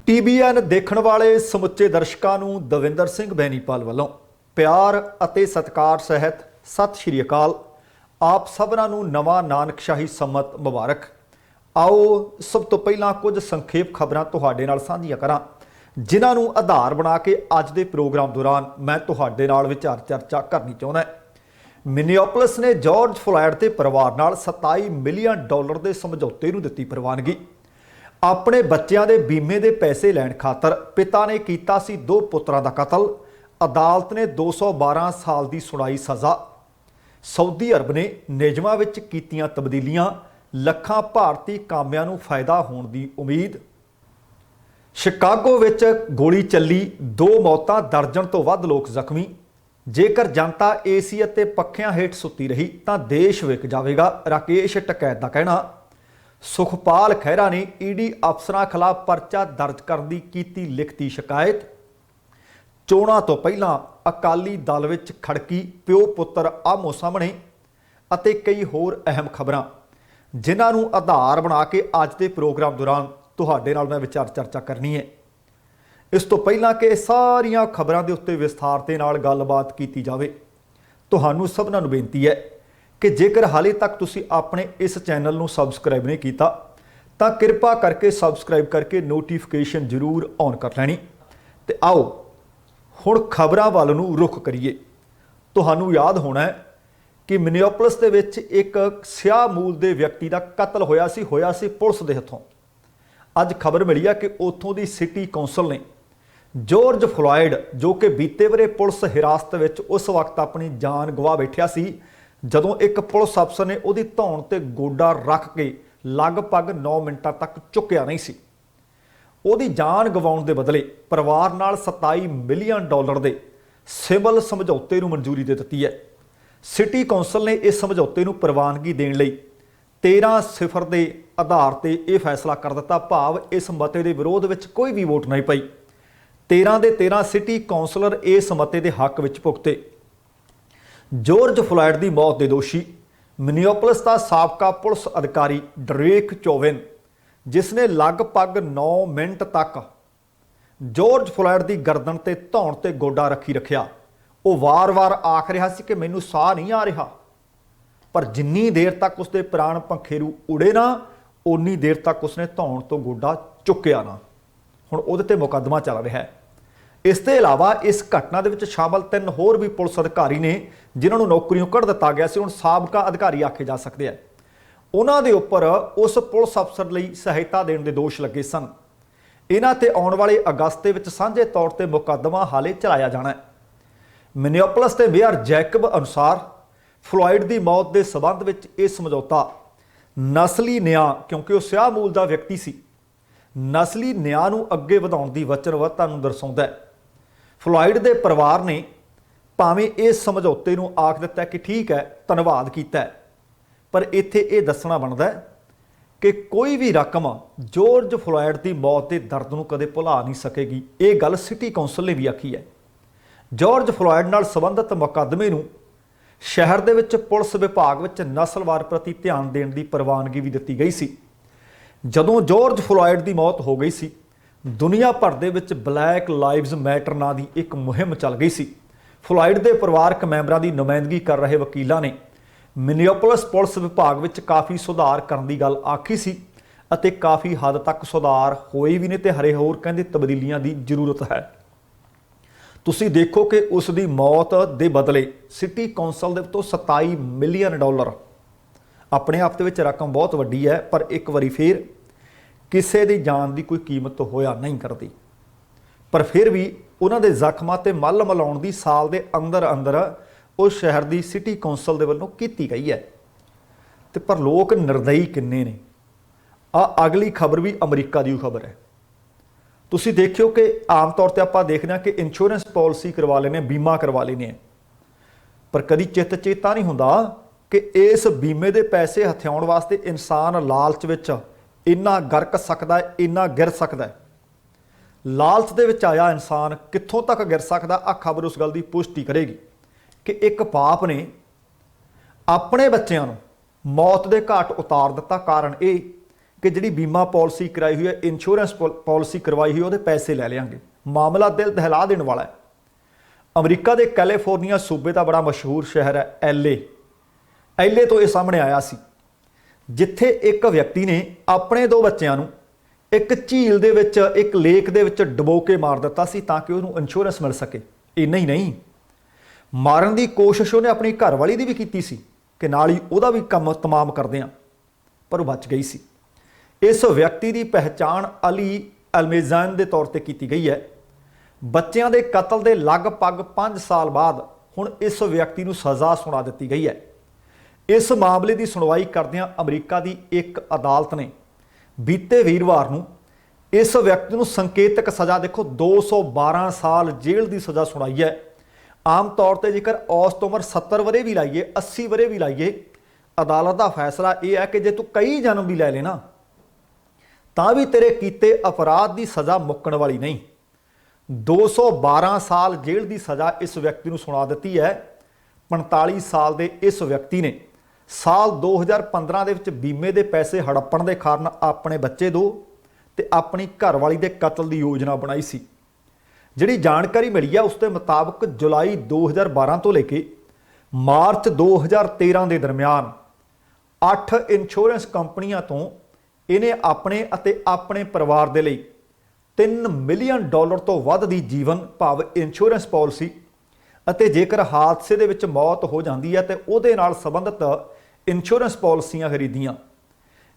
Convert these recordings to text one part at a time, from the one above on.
TBN ਦੇਖਣ ਵਾਲੇ ਸਮੁੱਚੇ ਦਰਸ਼ਕਾਂ ਨੂੰ ਦਵਿੰਦਰ ਸਿੰਘ ਬੈਨੀਪਾਲ ਵੱਲੋਂ ਪਿਆਰ ਅਤੇ ਸਤਿਕਾਰ ਸਹਿਤ ਸਤਿ ਸ਼੍ਰੀ ਅਕਾਲ। ਆਪ ਸਭਨਾਂ ਨੂੰ ਨਵਾਂ ਨਾਨਕਸ਼ਾਹੀ ਸੰਮਤ ਮੁਬਾਰਕ। ਆਓ ਸਭ ਤੋਂ ਪਹਿਲਾਂ ਕੁਝ ਸੰਖੇਪ ਖਬਰਾਂ ਤੁਹਾਡੇ ਨਾਲ ਸਾਂਝੀਆਂ ਕਰਾਂ, ਜਿਨ੍ਹਾਂ ਨੂੰ ਆਧਾਰ ਬਣਾ ਕੇ ਅੱਜ ਦੇ ਪ੍ਰੋਗਰਾਮ ਦੌਰਾਨ ਮੈਂ ਤੁਹਾਡੇ ਨਾਲ ਵਿਚਾਰ ਚਰਚਾ ਕਰਨੀ ਚਾਹੁੰਦਾ। ਮਿਨੀਐਪੋਲਿਸ ਨੇ ਜਾਰਜ ਫਲੋਇਡ ਦੇ ਪਰਿਵਾਰ ਨਾਲ $27 ਮਿਲੀਅਨ ਦੇ ਸਮਝੌਤੇ ਨੂੰ ਦਿੱਤੀ ਪ੍ਰਵਾਨਗੀ। ਆਪਣੇ ਬੱਚਿਆਂ ਦੇ ਬੀਮੇ ਦੇ ਪੈਸੇ ਲੈਣ ਖਾਤਰ ਪਿਤਾ ਨੇ ਕੀਤਾ ਸੀ 2 ਪੁੱਤਰਾਂ ਦਾ ਕਤਲ। ਅਦਾਲਤ ਨੇ 212 ਸਾਲ ਦੀ ਸੁਣਾਈ ਸਜ਼ਾ। ਸਾਊਦੀ ਅਰਬ ਨੇ ਨਿਯਮਾਂ ਵਿੱਚ ਕੀਤੀਆਂ ਤਬਦੀਲੀਆਂ, ਲੱਖਾਂ ਭਾਰਤੀ ਕਾਮਿਆਂ ਨੂੰ ਫਾਇਦਾ ਹੋਣ ਦੀ ਉਮੀਦ। ਸ਼ਿਕਾਗੋ ਵਿੱਚ ਗੋਲੀ ਚੱਲੀ, 2 ਮੌਤਾਂ, ਦਰਜਨ ਤੋਂ ਵੱਧ ਲੋਕ ਜ਼ਖਮੀ। ਜੇਕਰ ਜਨਤਾ ਏਸੀ ਅਤੇ ਪੱਖਿਆਂ ਹੇਠ ਸੁੱਤੀ ਰਹੀ ਤਾਂ ਦੇਸ਼ ਵਿਕ ਜਾਵੇਗਾ, ਰਾਕੇਸ਼ ਟਕੈਤ ਦਾ ਕਹਿਣਾ। ਸੁਖਪਾਲ ਖਹਿਰਾ ਨੇ ਈਡੀ ਅਫਸਰਾਂ ਖਿਲਾਫ ਪਰਚਾ ਦਰਜ ਕਰਨ ਦੀ ਕੀਤੀ ਲਿਖਤੀ ਸ਼ਿਕਾਇਤ। ਚੋਣਾਂ ਤੋਂ ਪਹਿਲਾਂ ਅਕਾਲੀ ਦਲ ਵਿੱਚ ਖੜਕੀ ਪਿਓ ਪੁੱਤਰ ਆਮੋ ਸਾਹਮਣੇ ਅਤੇ ਕਈ ਹੋਰ ਅਹਿਮ ਖਬਰਾਂ, ਜਿਨ੍ਹਾਂ ਨੂੰ ਆਧਾਰ ਬਣਾ ਕੇ ਅੱਜ ਦੇ ਪ੍ਰੋਗਰਾਮ ਦੌਰਾਨ ਤੁਹਾਡੇ ਨਾਲ ਮੈਂ ਵਿਚਾਰ ਚਰਚਾ ਕਰਨੀ ਹੈ। ਇਸ ਤੋਂ ਪਹਿਲਾਂ ਕਿ ਇਹ ਸਾਰੀਆਂ ਖਬਰਾਂ ਦੇ ਉੱਤੇ ਵਿਸਥਾਰ ਦੇ ਨਾਲ ਗੱਲਬਾਤ ਕੀਤੀ ਜਾਵੇ, ਤੁਹਾਨੂੰ ਸਭਨਾਂ ਨੂੰ ਬੇਨਤੀ ਹੈ ਕਿ ਜੇਕਰ ਹਾਲੇ ਤੱਕ ਤੁਸੀਂ ਆਪਣੇ ਇਸ ਚੈਨਲ ਨੂੰ ਸਬਸਕ੍ਰਾਈਬ ਨਹੀਂ ਕੀਤਾ ਤਾਂ ਕਿਰਪਾ ਕਰਕੇ ਸਬਸਕ੍ਰਾਈਬ ਕਰਕੇ ਨੋਟੀਫਿਕੇਸ਼ਨ ਜ਼ਰੂਰ ਔਨ ਕਰ ਲੈਣੀ। ਤੇ ਆਓ ਹੁਣ ਖਬਰਾਂ ਵੱਲ ਨੂੰ ਰੁਖ ਕਰੀਏ। ਤੁਹਾਨੂੰ ਯਾਦ ਹੋਣਾ ਹੈ ਕਿ ਮਿਨੀਐਪੋਲਿਸ ਦੇ ਵਿੱਚ ਇੱਕ ਸਿਆਹ ਮੂਲ ਦੇ ਵਿਅਕਤੀ ਦਾ ਕਤਲ ਹੋਇਆ ਸੀ ਪੁਲਿਸ ਦੇ ਹੱਥੋਂ। ਅੱਜ ਖਬਰ ਮਿਲੀ ਹੈ ਕਿ ਉੱਥੋਂ ਦੀ ਸਿਟੀ ਕੌਂਸਲ ਨੇ ਜਾਰਜ ਫਲੋਇਡ, ਜੋ ਕਿ ਬੀਤੇ ਵਰੇ ਪੁਲਿਸ ਹਿਰਾਸਤ ਵਿੱਚ ਉਸ ਵਕਤ ਆਪਣੀ ਜਾਨ ਗਵਾ ਬੈਠਿਆ ਸੀ, ਜਦੋਂ ਇੱਕ ਪੁਲਿਸ ਅਫਸਰ ਨੇ ਉਹਦੀ ਧੌਣ ਤੇ ਗੋਡਾ ਰੱਖ ਕੇ ਲਗਭਗ 9 ਮਿੰਟਾਂ ਤੱਕ ਚੁੱਕਿਆ ਨਹੀਂ ਸੀ, ਉਹਦੀ ਜਾਨ ਗਵਾਉਣ ਦੇ ਬਦਲੇ ਪਰਿਵਾਰ ਨਾਲ $27 ਮਿਲੀਅਨ ਦੇ ਸਿਵਲ ਸਮਝੌਤੇ ਨੂੰ ਮਨਜ਼ੂਰੀ ਦੇ ਦਿੱਤੀ ਹੈ। ਸਿਟੀ ਕੌਂਸਲ ਨੇ ਇਸ ਸਮਝੌਤੇ ਨੂੰ ਪ੍ਰਵਾਨਗੀ ਦੇਣ ਲਈ 13-0 ਦੇ ਆਧਾਰ ਤੇ ਇਹ ਫੈਸਲਾ ਕਰ ਦਿੱਤਾ, ਭਾਵ ਇਸ ਮਤੇ ਦੇ ਵਿਰੋਧ ਵਿੱਚ ਕੋਈ ਵੀ ਵੋਟ ਨਹੀਂ ਪਈ। 13 ਦੇ 13 ਸਿਟੀ ਕੌਂਸਲਰ ਇਸ ਮਤੇ ਦੇ ਹੱਕ ਵਿੱਚ ਭੁਗਤੇ। ਜਾਰਜ ਫਲੋਇਡ ਦੀ ਮੌਤ ਦੇ ਦੋਸ਼ੀ ਮਿਨੀਐਪੋਲਿਸ ਦਾ ਸਾਬਕਾ ਪੁਲਿਸ ਅਧਿਕਾਰੀ ਡਰੇਕ ਚੋਵਿਨ, ਜਿਸ ਨੇ ਲਗਭਗ 9 ਮਿੰਟ ਤੱਕ ਜਾਰਜ ਫਲੋਇਡ ਦੀ ਗਰਦਨ ਤੇ ਧੌਣ ਤੇ ਗੋਡਾ ਰੱਖਿਆ। ਉਹ ਵਾਰ-ਵਾਰ ਆਖ ਰਿਹਾ ਸੀ ਕਿ ਮੈਨੂੰ ਸਾਹ ਨਹੀਂ ਆ ਰਿਹਾ, ਪਰ ਜਿੰਨੀ ਦੇਰ ਤੱਕ ਉਸਦੇ ਪ੍ਰਾਣ ਪੰਖੇਰੂ ਉੜੇ ਨਾ, ਉਨੀ ਦੇਰ ਤੱਕ ਉਸਨੇ ਧੌਣ ਤੋਂ ਗੋਡਾ ਚੁੱਕਿਆ ਨਾ। ਹੁਣ ਉਹਦੇ ਤੇ ਮੁਕੱਦਮਾ ਚੱਲ ਰਿਹਾ ਹੈ। ਇਸ ਤੋਂ ਇਲਾਵਾ ਇਸ ਘਟਨਾ ਦੇ ਵਿੱਚ ਸ਼ਾਮਲ 3 ਹੋਰ ਵੀ ਪੁਲਿਸ ਅਧਿਕਾਰੀ ਨੇ, ਜਿਨ੍ਹਾਂ ਨੂੰ ਨੌਕਰੀਆਂ ਕੱਢ ਦਿੱਤਾ ਗਿਆ ਸੀ, ਹੁਣ ਸਾਬਕਾ ਅਧਿਕਾਰੀ ਆਖੇ ਜਾ ਸਕਦੇ ਆ। ਉਹਨਾਂ ਦੇ ਉੱਪਰ ਉਸ ਪੁਲਿਸ ਅਫਸਰ ਲਈ ਸਹਾਇਤਾ ਦੇਣ ਦੇ ਦੋਸ਼ ਲੱਗੇ ਸਨ। ਇਹਨਾਂ ਤੇ ਆਉਣ ਵਾਲੇ ਅਗਸਤ ਦੇ ਵਿੱਚ ਸਾਂਝੇ ਤੌਰ ਤੇ ਮੁਕੱਦਮਾ ਹਾਲੇ ਚਲਾਇਆ ਜਾਣਾ ਹੈ। ਮਿਨੀਐਪੋਲਿਸ ਦੇ ਮੇਅਰ ਜੈਕਬ ਅਨੁਸਾਰ ਫਲੋਇਡ ਦੀ ਮੌਤ ਦੇ ਸਬੰਧ ਵਿੱਚ ਇਹ ਸਮਝੌਤਾ ਨਸਲੀ ਨਿਆਂ, ਕਿਉਂਕਿ ਉਹ ਸਿਆਹ ਮੂਲ ਦਾ ਵਿਅਕਤੀ ਸੀ, ਨਸਲੀ ਨਿਆਂ ਨੂੰ ਅੱਗੇ ਵਧਾਉਣ ਦੀ ਵਚਨਬੱਧਤਾ ਨੂੰ ਦਰਸਾਉਂਦਾ ਹੈ। ਫਲੋਇਡ ਦੇ ਪਰਿਵਾਰ ਨੇ ਭਾਵੇਂ ਇਸ ਸਮਝੌਤੇ ਨੂੰ ਆਖ ਦਿੱਤਾ ਕਿ ਠੀਕ ਹੈ, ਧੰਨਵਾਦ ਕੀਤਾ ਹੈ, ਪਰ ਇੱਥੇ ਇਹ ਦੱਸਣਾ ਬਣਦਾ ਹੈ ਕਿ ਕੋਈ ਵੀ ਰਕਮ ਜਾਰਜ ਫਲੋਇਡ ਦੀ ਮੌਤ ਦੇ ਦਰਦ ਨੂੰ ਕਦੇ ਭੁਲਾ ਨਹੀਂ ਸਕੇਗੀ। ਇਹ ਗੱਲ ਸਿਟੀ ਕੌਂਸਲ ਨੇ ਵੀ ਆਖੀ ਹੈ। ਜਾਰਜ ਫਲੋਇਡ ਨਾਲ ਸੰਬੰਧਿਤ ਮੁਕੱਦਮੇ ਨੂੰ ਸ਼ਹਿਰ ਦੇ ਵਿੱਚ ਪੁਲਿਸ ਵਿਭਾਗ ਵਿੱਚ ਨਸਲਵਾਰ ਪ੍ਰਤੀ ਧਿਆਨ ਦੇਣ ਦੀ ਪ੍ਰਵਾਨਗੀ ਵੀ ਦਿੱਤੀ ਗਈ ਸੀ। ਜਦੋਂ ਜਾਰਜ ਫਲੋਇਡ ਦੀ ਮੌਤ ਹੋ ਗਈ ਸੀ, ਦੁਨੀਆ ਭਰ ਦੇ ਵਿੱਚ ਬਲੈਕ ਲਾਈਵਜ਼ ਮੈਟਰ ਨਾਂ ਦੀ ਇੱਕ ਮੁਹਿੰਮ ਚੱਲ ਗਈ ਸੀ। ਫਲੋਇਡ ਦੇ ਪਰਿਵਾਰਕ ਮੈਂਬਰਾਂ ਦੀ ਨੁਮਾਇੰਦਗੀ ਕਰ ਰਹੇ ਵਕੀਲਾਂ ਨੇ ਮਿਨੀਐਪੋਲਿਸ ਪੁਲਿਸ ਵਿਭਾਗ ਵਿੱਚ ਕਾਫੀ ਸੁਧਾਰ ਕਰਨ ਦੀ ਗੱਲ ਆਖੀ ਸੀ, ਅਤੇ ਕਾਫੀ ਹੱਦ ਤੱਕ ਸੁਧਾਰ ਹੋਏ ਵੀ ਨੇ, ਤੇ ਹਰੇ ਹੋਰ ਕਹਿੰਦੇ ਤਬਦੀਲੀਆਂ ਦੀ ਜ਼ਰੂਰਤ ਹੈ। ਤੁਸੀਂ ਦੇਖੋ ਕਿ ਉਸ ਦੀ ਮੌਤ ਦੇ ਬਦਲੇ ਸਿਟੀ ਕੌਂਸਲ ਦੇ ਤੋਂ $27 ਮਿਲੀਅਨ, ਆਪਣੇ ਆਪ ਦੇ ਵਿੱਚ ਰਕਮ ਬਹੁਤ ਵੱਡੀ ਹੈ, ਪਰ ਇੱਕ ਵਾਰੀ ਫੇਰ ਕਿਸੇ ਦੀ ਜਾਨ ਦੀ ਕੋਈ ਕੀਮਤ ਹੋਇਆ ਨਹੀਂ ਕਰਦੀ। ਪਰ ਫਿਰ ਵੀ ਉਹਨਾਂ ਦੇ ਜ਼ਖਮਾਂ ਤੇ ਮੱਲ ਮਿਲਾਉਣ ਦੀ ਸਾਲ ਦੇ ਅੰਦਰ ਉਸ ਸ਼ਹਿਰ ਦੀ ਸਿਟੀ ਕੌਂਸਲ ਦੇ ਵੱਲੋਂ ਕੀਤੀ ਗਈ ਹੈ। ਤੇ ਪਰ ਲੋਕ ਨਿਰਦਈ ਕਿੰਨੇ ਨੇ। ਅਗਲੀ ਖਬਰ ਵੀ ਅਮਰੀਕਾ ਦੀ ਖਬਰ ਹੈ। ਤੁਸੀਂ ਦੇਖਿਓ ਕਿ ਆਮ ਤੌਰ ਤੇ ਆਪਾਂ ਦੇਖਦੇ ਹਾਂ ਕਿ ਇੰਸ਼ੋਰੈਂਸ ਪਾਲਿਸੀ ਕਰਵਾ ਲੈਂਦੇ, ਬੀਮਾ ਕਰਵਾ ਲੈਂਦੇ, ਪਰ ਕਦੀ ਚਿੱਤ ਚੇਤਾ ਨਹੀਂ ਹੁੰਦਾ ਕਿ ਇਸ ਬੀਮੇ ਦੇ ਪੈਸੇ ਹਥਿਆਉਣ ਵਾਸਤੇ ਇਨਸਾਨ ਲਾਲਚ ਵਿੱਚ ਇੰਨਾ ਗਰਕ ਸਕਦਾ ਹੈ, ਇੰਨਾ ਗਿਰ ਸਕਦਾ ਹੈ। ਲਾਲਚ ਦੇ ਵਿੱਚ ਆਇਆ ਇਨਸਾਨ ਕਿੱਥੋਂ ਤੱਕ ਗਿਰ ਸਕਦਾ, ਆਹ ਖਬਰ ਉਸ ਗੱਲ ਦੀ ਪੁਸ਼ਟੀ ਕਰੇਗੀ ਕਿ ਇੱਕ ਬਾਪ ਨੇ ਆਪਣੇ ਬੱਚਿਆਂ ਨੂੰ ਮੌਤ ਦੇ ਘਾਟ ਉਤਾਰ ਦਿੱਤਾ। ਕਾਰਨ ਇਹ कि जिहड़ी बीमा पॉलिसी कराई हुई है, इंश्योरेंस पॉलिसी करवाई हुई है, ਉਹਦੇ पैसे ले लेंगे। मामला दिल दहला देने वाला है। अमरीका के कैलीफोर्निया सूबे का बड़ा मशहूर शहर है एले तो यह सामने आया सी, जिथे एक व्यक्ति ने अपने 2 बच्चों को एक झील दे विच, एक लेक दे विच डुबो के मार दिता सी ताकि उन्होंने इंश्योरेंस मिल सके। इन्ना ही नहीं, मारन की कोशिश उन्हें अपनी घरवाली की भी की सी कि नाल ही उहदा भी काम तमाम करदे आ, पर वो बच गई सी। इस व्यक्ति की पहचान अली अलमेजान के तौर पर की गई है। बच्चों के कतल के लगभग 5 साल बाद हुण इस व्यक्ति को सज़ा सुना दी गई है। इस मामले की सुनवाई करदियां अमरीका की एक अदालत ने बीते वीरवार को इस व्यक्ति को संकेतक सज़ा, देखो 212 साल जेल की सज़ा सुनाई है। आम तौर पर जेकर औसत उम्र 70 वरे भी लाइए, 80 वरे भी लाइए, अदालत का फैसला यह है कि जे तू कई जन्म भी लै लेना तां भी तेरे कीते अपराध की सज़ा मुक्कण वाली नहीं। 212 साल जेल की सज़ा इस व्यक्ति को सुना दी है। 45 साल के इस व्यक्ति ने साल 2015 ਦੇ ਵਿੱਚ बीमे के पैसे हड़प्पण के कारण अपने बच्चे 2 ਤੇ अपनी घरवाली के कतल की योजना बनाई सी। जिहड़ी जानकारी मिली है उसके मुताबिक जुलाई 2012 तो लेके मार्च 2013 के दरमियान 8 इंश्योरेंस कंपनियां तो इन्हें अपने अते अपने परिवार के लिए $3 मिलियन तो वध की जीवन भाव इंश्योरेंस पॉलिसी ਅਤੇ जेकर हादसे ਦੇ ਵਿੱਚ मौत हो जाती है तो ਉਹਦੇ ਨਾਲ संबंधित इंश्योरेंस पॉलिसियां खरीदियां।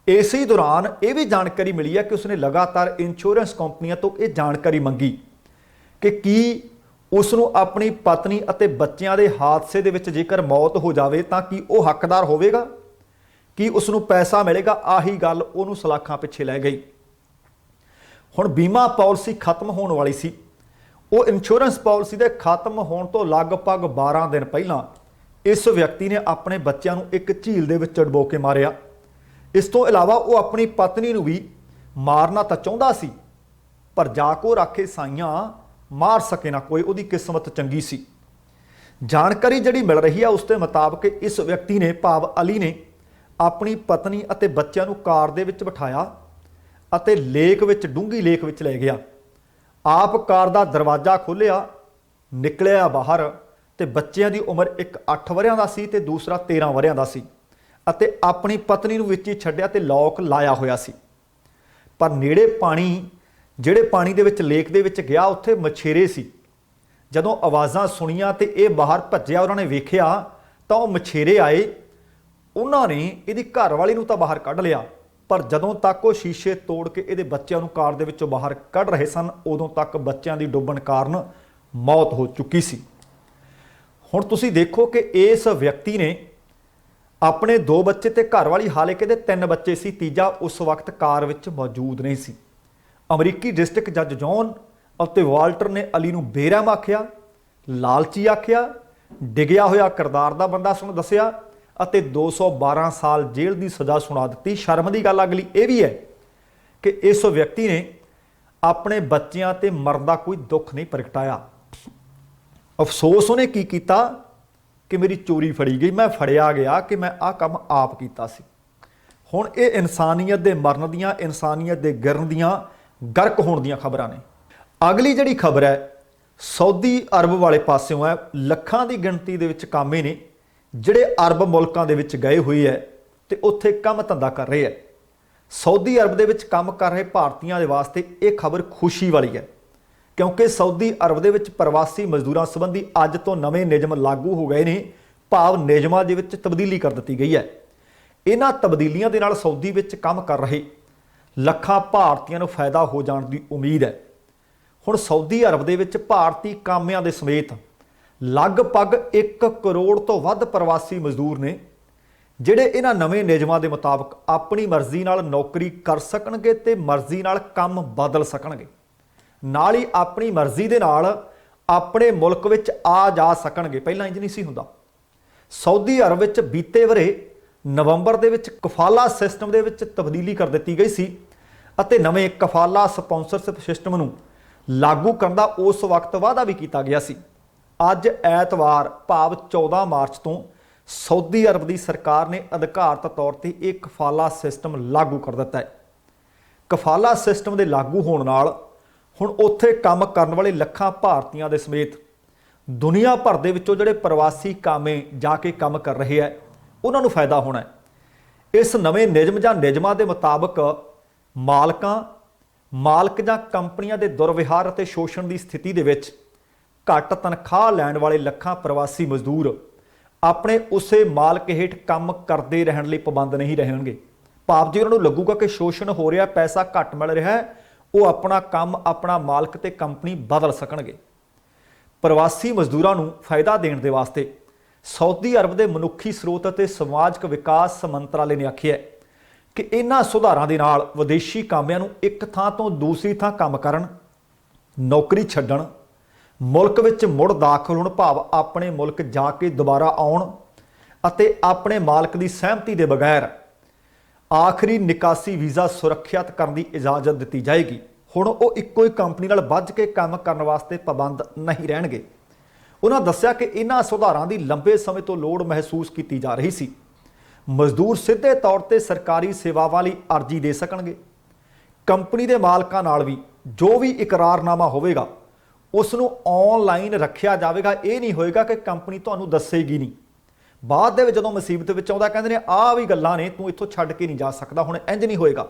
इसी दौरान यह भी जानकारी मिली है कि उसने लगातार इंश्योरेंस कंपनियों तो ये जानकारी मंगी कि की उसनों अपनी पत्नी ਅਤੇ बच्चों के हादसे ਦੇ ਵਿੱਚ जेकर मौत हो जाए तो कि वह हकदार होवेगा, कि उसनों पैसा मिलेगा। आही गल ਉਹਨੂੰ सलाखां पिछे लै गई। हुण बीमा पॉलिसी खत्म होने वाली सी। वो इंश्योरेंस पॉलिसी के खत्म होने तो लगभग 12 दिन पहला इस व्यक्ति ने अपने बच्चों को एक झील के विच डुबो के मारिया। इस तो इलावा वो अपनी पत्नी को भी मारना तो चाहता सी, पर जाको राखे साइयां मार सके ना कोई, उसकी किस्मत चंगी सी। जानकारी जिहड़ी मिल रही है उसके मुताबिक इस व्यक्ति ने भाव अली ने अपनी पत्नी और बच्चों को कार दे विच बिठाया और लेक विच, डूंगी लेक विच ले गया। आप कार का दरवाज़ा खोलिया, निकलिया बाहर, तो बच्चों की उम्र एक 8 वरियां दा सी ते दूसरा 13 वरियां दा सी, अते अपनी पत्नी नूं विच ही छड्डिया ते लॉक लाया होया सी। पर नेड़े पानी, जिहड़े पानी दे विच लेक दे विच गया, उत्थे मछेरे सी। जदों आवाज़ां सुनिया तो यह बाहर भज्जिया, उन्होंने वेखिया तो मछेरे आए, उन्होंने इहदी घरवाली नूं तां बाहर कढ लिया, पर जदों तक वो शीशे तोड़ के ये बच्चों को कार दे विचों बाहर कढ़ रहे सन, उदों तक बच्चों की डुबन कारण मौत हो चुकी सी। हुण तुसीं देखो कि इस व्यक्ति ने अपने 2 बच्चे ते घरवाली, हाले कि 3 बच्चे सी, तीजा उस वक्त कार विच मौजूद नहीं सी। अमरीकी डिस्ट्रिक्ट जज जॉन और वाल्टर ने अली नूं बेरहम आख्या, लालची आख्या, डिग्या होया किरदार दा बंदा सुन दस्सिया ਅਤੇ 212 साल जेल की सज़ा सुना दी। शर्म की गल अगली यह भी है कि इस व्यक्ति ने अपने बच्चों ते मरण का कोई दुख नहीं प्रगटाया। अफसोस उन्हें की किया कि मेरी चोरी फड़ी गई, मैं फड़िया गया कि मैं आ काम आप किया सी। हुण ये इंसानियत के मरण दियां, इंसानियत के गिरन दियां, गर्क होण दियां खबरां ने। अगली जिहड़ी खबर है सऊदी अरब वाले पासों है। लखां की गिणती दे विच कामे ने ਜਿਹੜੇ अरब मुल्कों के विच गए हुए है तो उत्थे काम धंधा कर रहे हैं। सऊदी अरब के विच काम कर रहे भारतीयों के वास्ते ये खबर खुशी वाली है, क्योंकि सऊदी अरब के विच प्रवासी मजदूरों संबंधी अज तो नवे नियम लागू हो गए हैं। भाव नियमां दे विच तब्दीली कर दी गई है। इन्हां तब्दीलियां दे नाल सऊदी विच काम कर रहे ਲੱਖਾਂ ਭਾਰਤੀਆਂ ਨੂੰ फायदा हो जाने की उम्मीद है। हुण सऊदी अरब दे विच भारतीय कामिਆਂ ਦੇ ਸਮੇਤ लगभग 1 करोड़ तो वध प्रवासी मजदूर ने ਜਿਹੜੇ इन्हां नਵੇਂ नियमां ਦੇ मुताबिक अपनी मर्जी नाल नौकरी कर सकणगे ते मर्जी नाल काम बदल सकणगे, नाल ही अपनी मर्जी दे नाल अपने मुल्क विच आ जा सकणगे। पहिलां इंज नहीं सी हुंदा। सऊदी अरब विच बीते वरे नवंबर दे विच कफाला सिस्टम दे विच तब्दीली कर दित्ती गई सी ਅਤੇ नवें कफाला स्पॉन्सरशिप सिस्टम नूं लागू करन दा उस वक्त वादा भी किया गया सी। अज ऐतवार भाव 14 मार्च तो सऊदी अरब की सरकार ने अधिकारत तौर पर एक कफाला सिस्टम लागू कर दिता है। ਕਫਾਲਾ ਸਿਸਟਮ ਦੇ ਲਾਗੂ ਹੋਣ ਨਾਲ ਹੁਣ ਉੱਥੇ ਕੰਮ ਕਰਨ ਵਾਲੇ ਲੱਖਾਂ ਭਾਰਤੀਆਂ ਦੇ ਸਮੇਤ ਦੁਨੀਆ ਭਰ ਦੇ ਵਿੱਚੋਂ ਜਿਹੜੇ ਪ੍ਰਵਾਸੀ ਕਾਮੇ ਜਾ ਕੇ ਕੰਮ ਕਰ ਰਹੇ ਹੈ ਉਹਨਾਂ ਨੂੰ ਫਾਇਦਾ ਹੋਣਾ ਹੈ। ਇਸ ਨਵੇਂ ਨਿਯਮ ਜਾਂ ਨਿਯਮਾਂ ਦੇ ਮੁਤਾਬਕ ਮਾਲਕ ਜਾਂ ਕੰਪਨੀਆਂ ਦੇ ਦੁਰਵਿਹਾਰ ਅਤੇ ਸ਼ੋਸ਼ਣ ਦੀ ਸਥਿਤੀ ਦੇ ਵਿੱਚ ਘੱਟ ਤਨਖਾਹ ਲੈਣ ਵਾਲੇ ਲੱਖਾਂ ਪ੍ਰਵਾਸੀ ਮਜ਼ਦੂਰ ਆਪਣੇ ਉਸੇ ਮਾਲਕ ਹੇਠ ਕੰਮ ਕਰਦੇ ਰਹਿਣ ਲਈ ਪਾਬੰਦ ਨਹੀਂ ਰਹਿਣਗੇ। ਭਾਵ ਜੇ ਉਹਨਾਂ ਨੂੰ ਲੱਗੂਗਾ ਕਿ ਸ਼ੋਸ਼ਣ ਹੋ ਰਿਹਾ, ਪੈਸਾ ਘੱਟ ਮਿਲ ਰਿਹਾ ਹੈ, ਉਹ ਆਪਣਾ ਕੰਮ, ਆਪਣਾ ਮਾਲਕ ਤੇ ਕੰਪਨੀ ਬਦਲ ਸਕਣਗੇ। ਪ੍ਰਵਾਸੀ ਮਜ਼ਦੂਰਾਂ ਨੂੰ ਫਾਇਦਾ ਦੇਣ ਦੇ ਵਾਸਤੇ ਸਾਊਦੀ ਅਰਬ ਦੇ ਮਨੁੱਖੀ ਸਰੋਤ ਅਤੇ ਸਮਾਜਿਕ ਵਿਕਾਸ ਮੰਤਰਾਲੇ ਨੇ ਆਖਿਆ ਕਿ ਇਹਨਾਂ ਸੁਧਾਰਾਂ ਦੇ ਨਾਲ ਵਿਦੇਸ਼ੀ ਕਾਮਿਆਂ ਨੂੰ ਇੱਕ ਥਾਂ ਤੋਂ ਦੂਸਰੀ ਥਾਂ ਕੰਮ ਕਰਨ, ਨੌਕਰੀ ਛੱਡਣ, ਮੁਲਕ ਵਿੱਚ ਮੁੜ ਦਾਖਲ ਹੋਣ ਭਾਵ ਆਪਣੇ ਮੁਲਕ ਜਾ ਕੇ ਦੁਬਾਰਾ ਆਉਣ ਅਤੇ ਆਪਣੇ ਮਾਲਕ ਦੀ ਸਹਿਮਤੀ ਦੇ ਬਗੈਰ ਆਖਰੀ ਨਿਕਾਸੀ ਵੀਜ਼ਾ ਸੁਰੱਖਿਅਤ ਕਰਨ ਦੀ ਇਜਾਜ਼ਤ ਦਿੱਤੀ ਜਾਏਗੀ। ਹੁਣ ਉਹ ਇੱਕੋ ਹੀ ਕੰਪਨੀ ਨਾਲ ਬੱਝ ਕੇ ਕੰਮ ਕਰਨ ਵਾਸਤੇ ਪਾਬੰਦ ਨਹੀਂ ਰਹਿਣਗੇ। ਉਹਨਾਂ ਦੱਸਿਆ ਕਿ ਇਹਨਾਂ ਸੁਧਾਰਾਂ ਦੀ ਲੰਬੇ ਸਮੇਂ ਤੋਂ ਲੋੜ ਮਹਿਸੂਸ ਕੀਤੀ ਜਾ ਰਹੀ ਸੀ। ਮਜ਼ਦੂਰ ਸਿੱਧੇ ਤੌਰ ਤੇ ਸਰਕਾਰੀ ਸੇਵਾਵਾਂ ਲਈ ਅਰਜ਼ੀ ਦੇ ਸਕਣਗੇ। ਕੰਪਨੀ ਦੇ ਮਾਲਕਾਂ ਨਾਲ ਵੀ ਜੋ ਵੀ ਇਕਰਾਰਨਾਮਾ ਹੋਵੇਗਾ ਉਸ ਨੂੰ ਆਨਲਾਈਨ ਰੱਖਿਆ ਜਾਵੇਗਾ। ਇਹ ਨਹੀਂ ਹੋਏਗਾ ਕਿ ਕੰਪਨੀ ਤੁਹਾਨੂੰ ਦੱਸੇਗੀ ਨਹੀਂ, ਬਾਅਦ ਦੇ ਵਿੱਚ ਜਦੋਂ ਮੁਸੀਬਤ ਵਿੱਚ ਆਉਂਦਾ ਕਹਿੰਦੇ ਨੇ ਆਹ ਵੀ ਗੱਲਾਂ ਨੇ, ਤੂੰ ਇੱਥੋਂ ਛੱਡ ਕੇ ਨਹੀਂ ਜਾ ਸਕਦਾ। ਹੁਣ ਇੰਜ ਨਹੀਂ ਹੋਏਗਾ।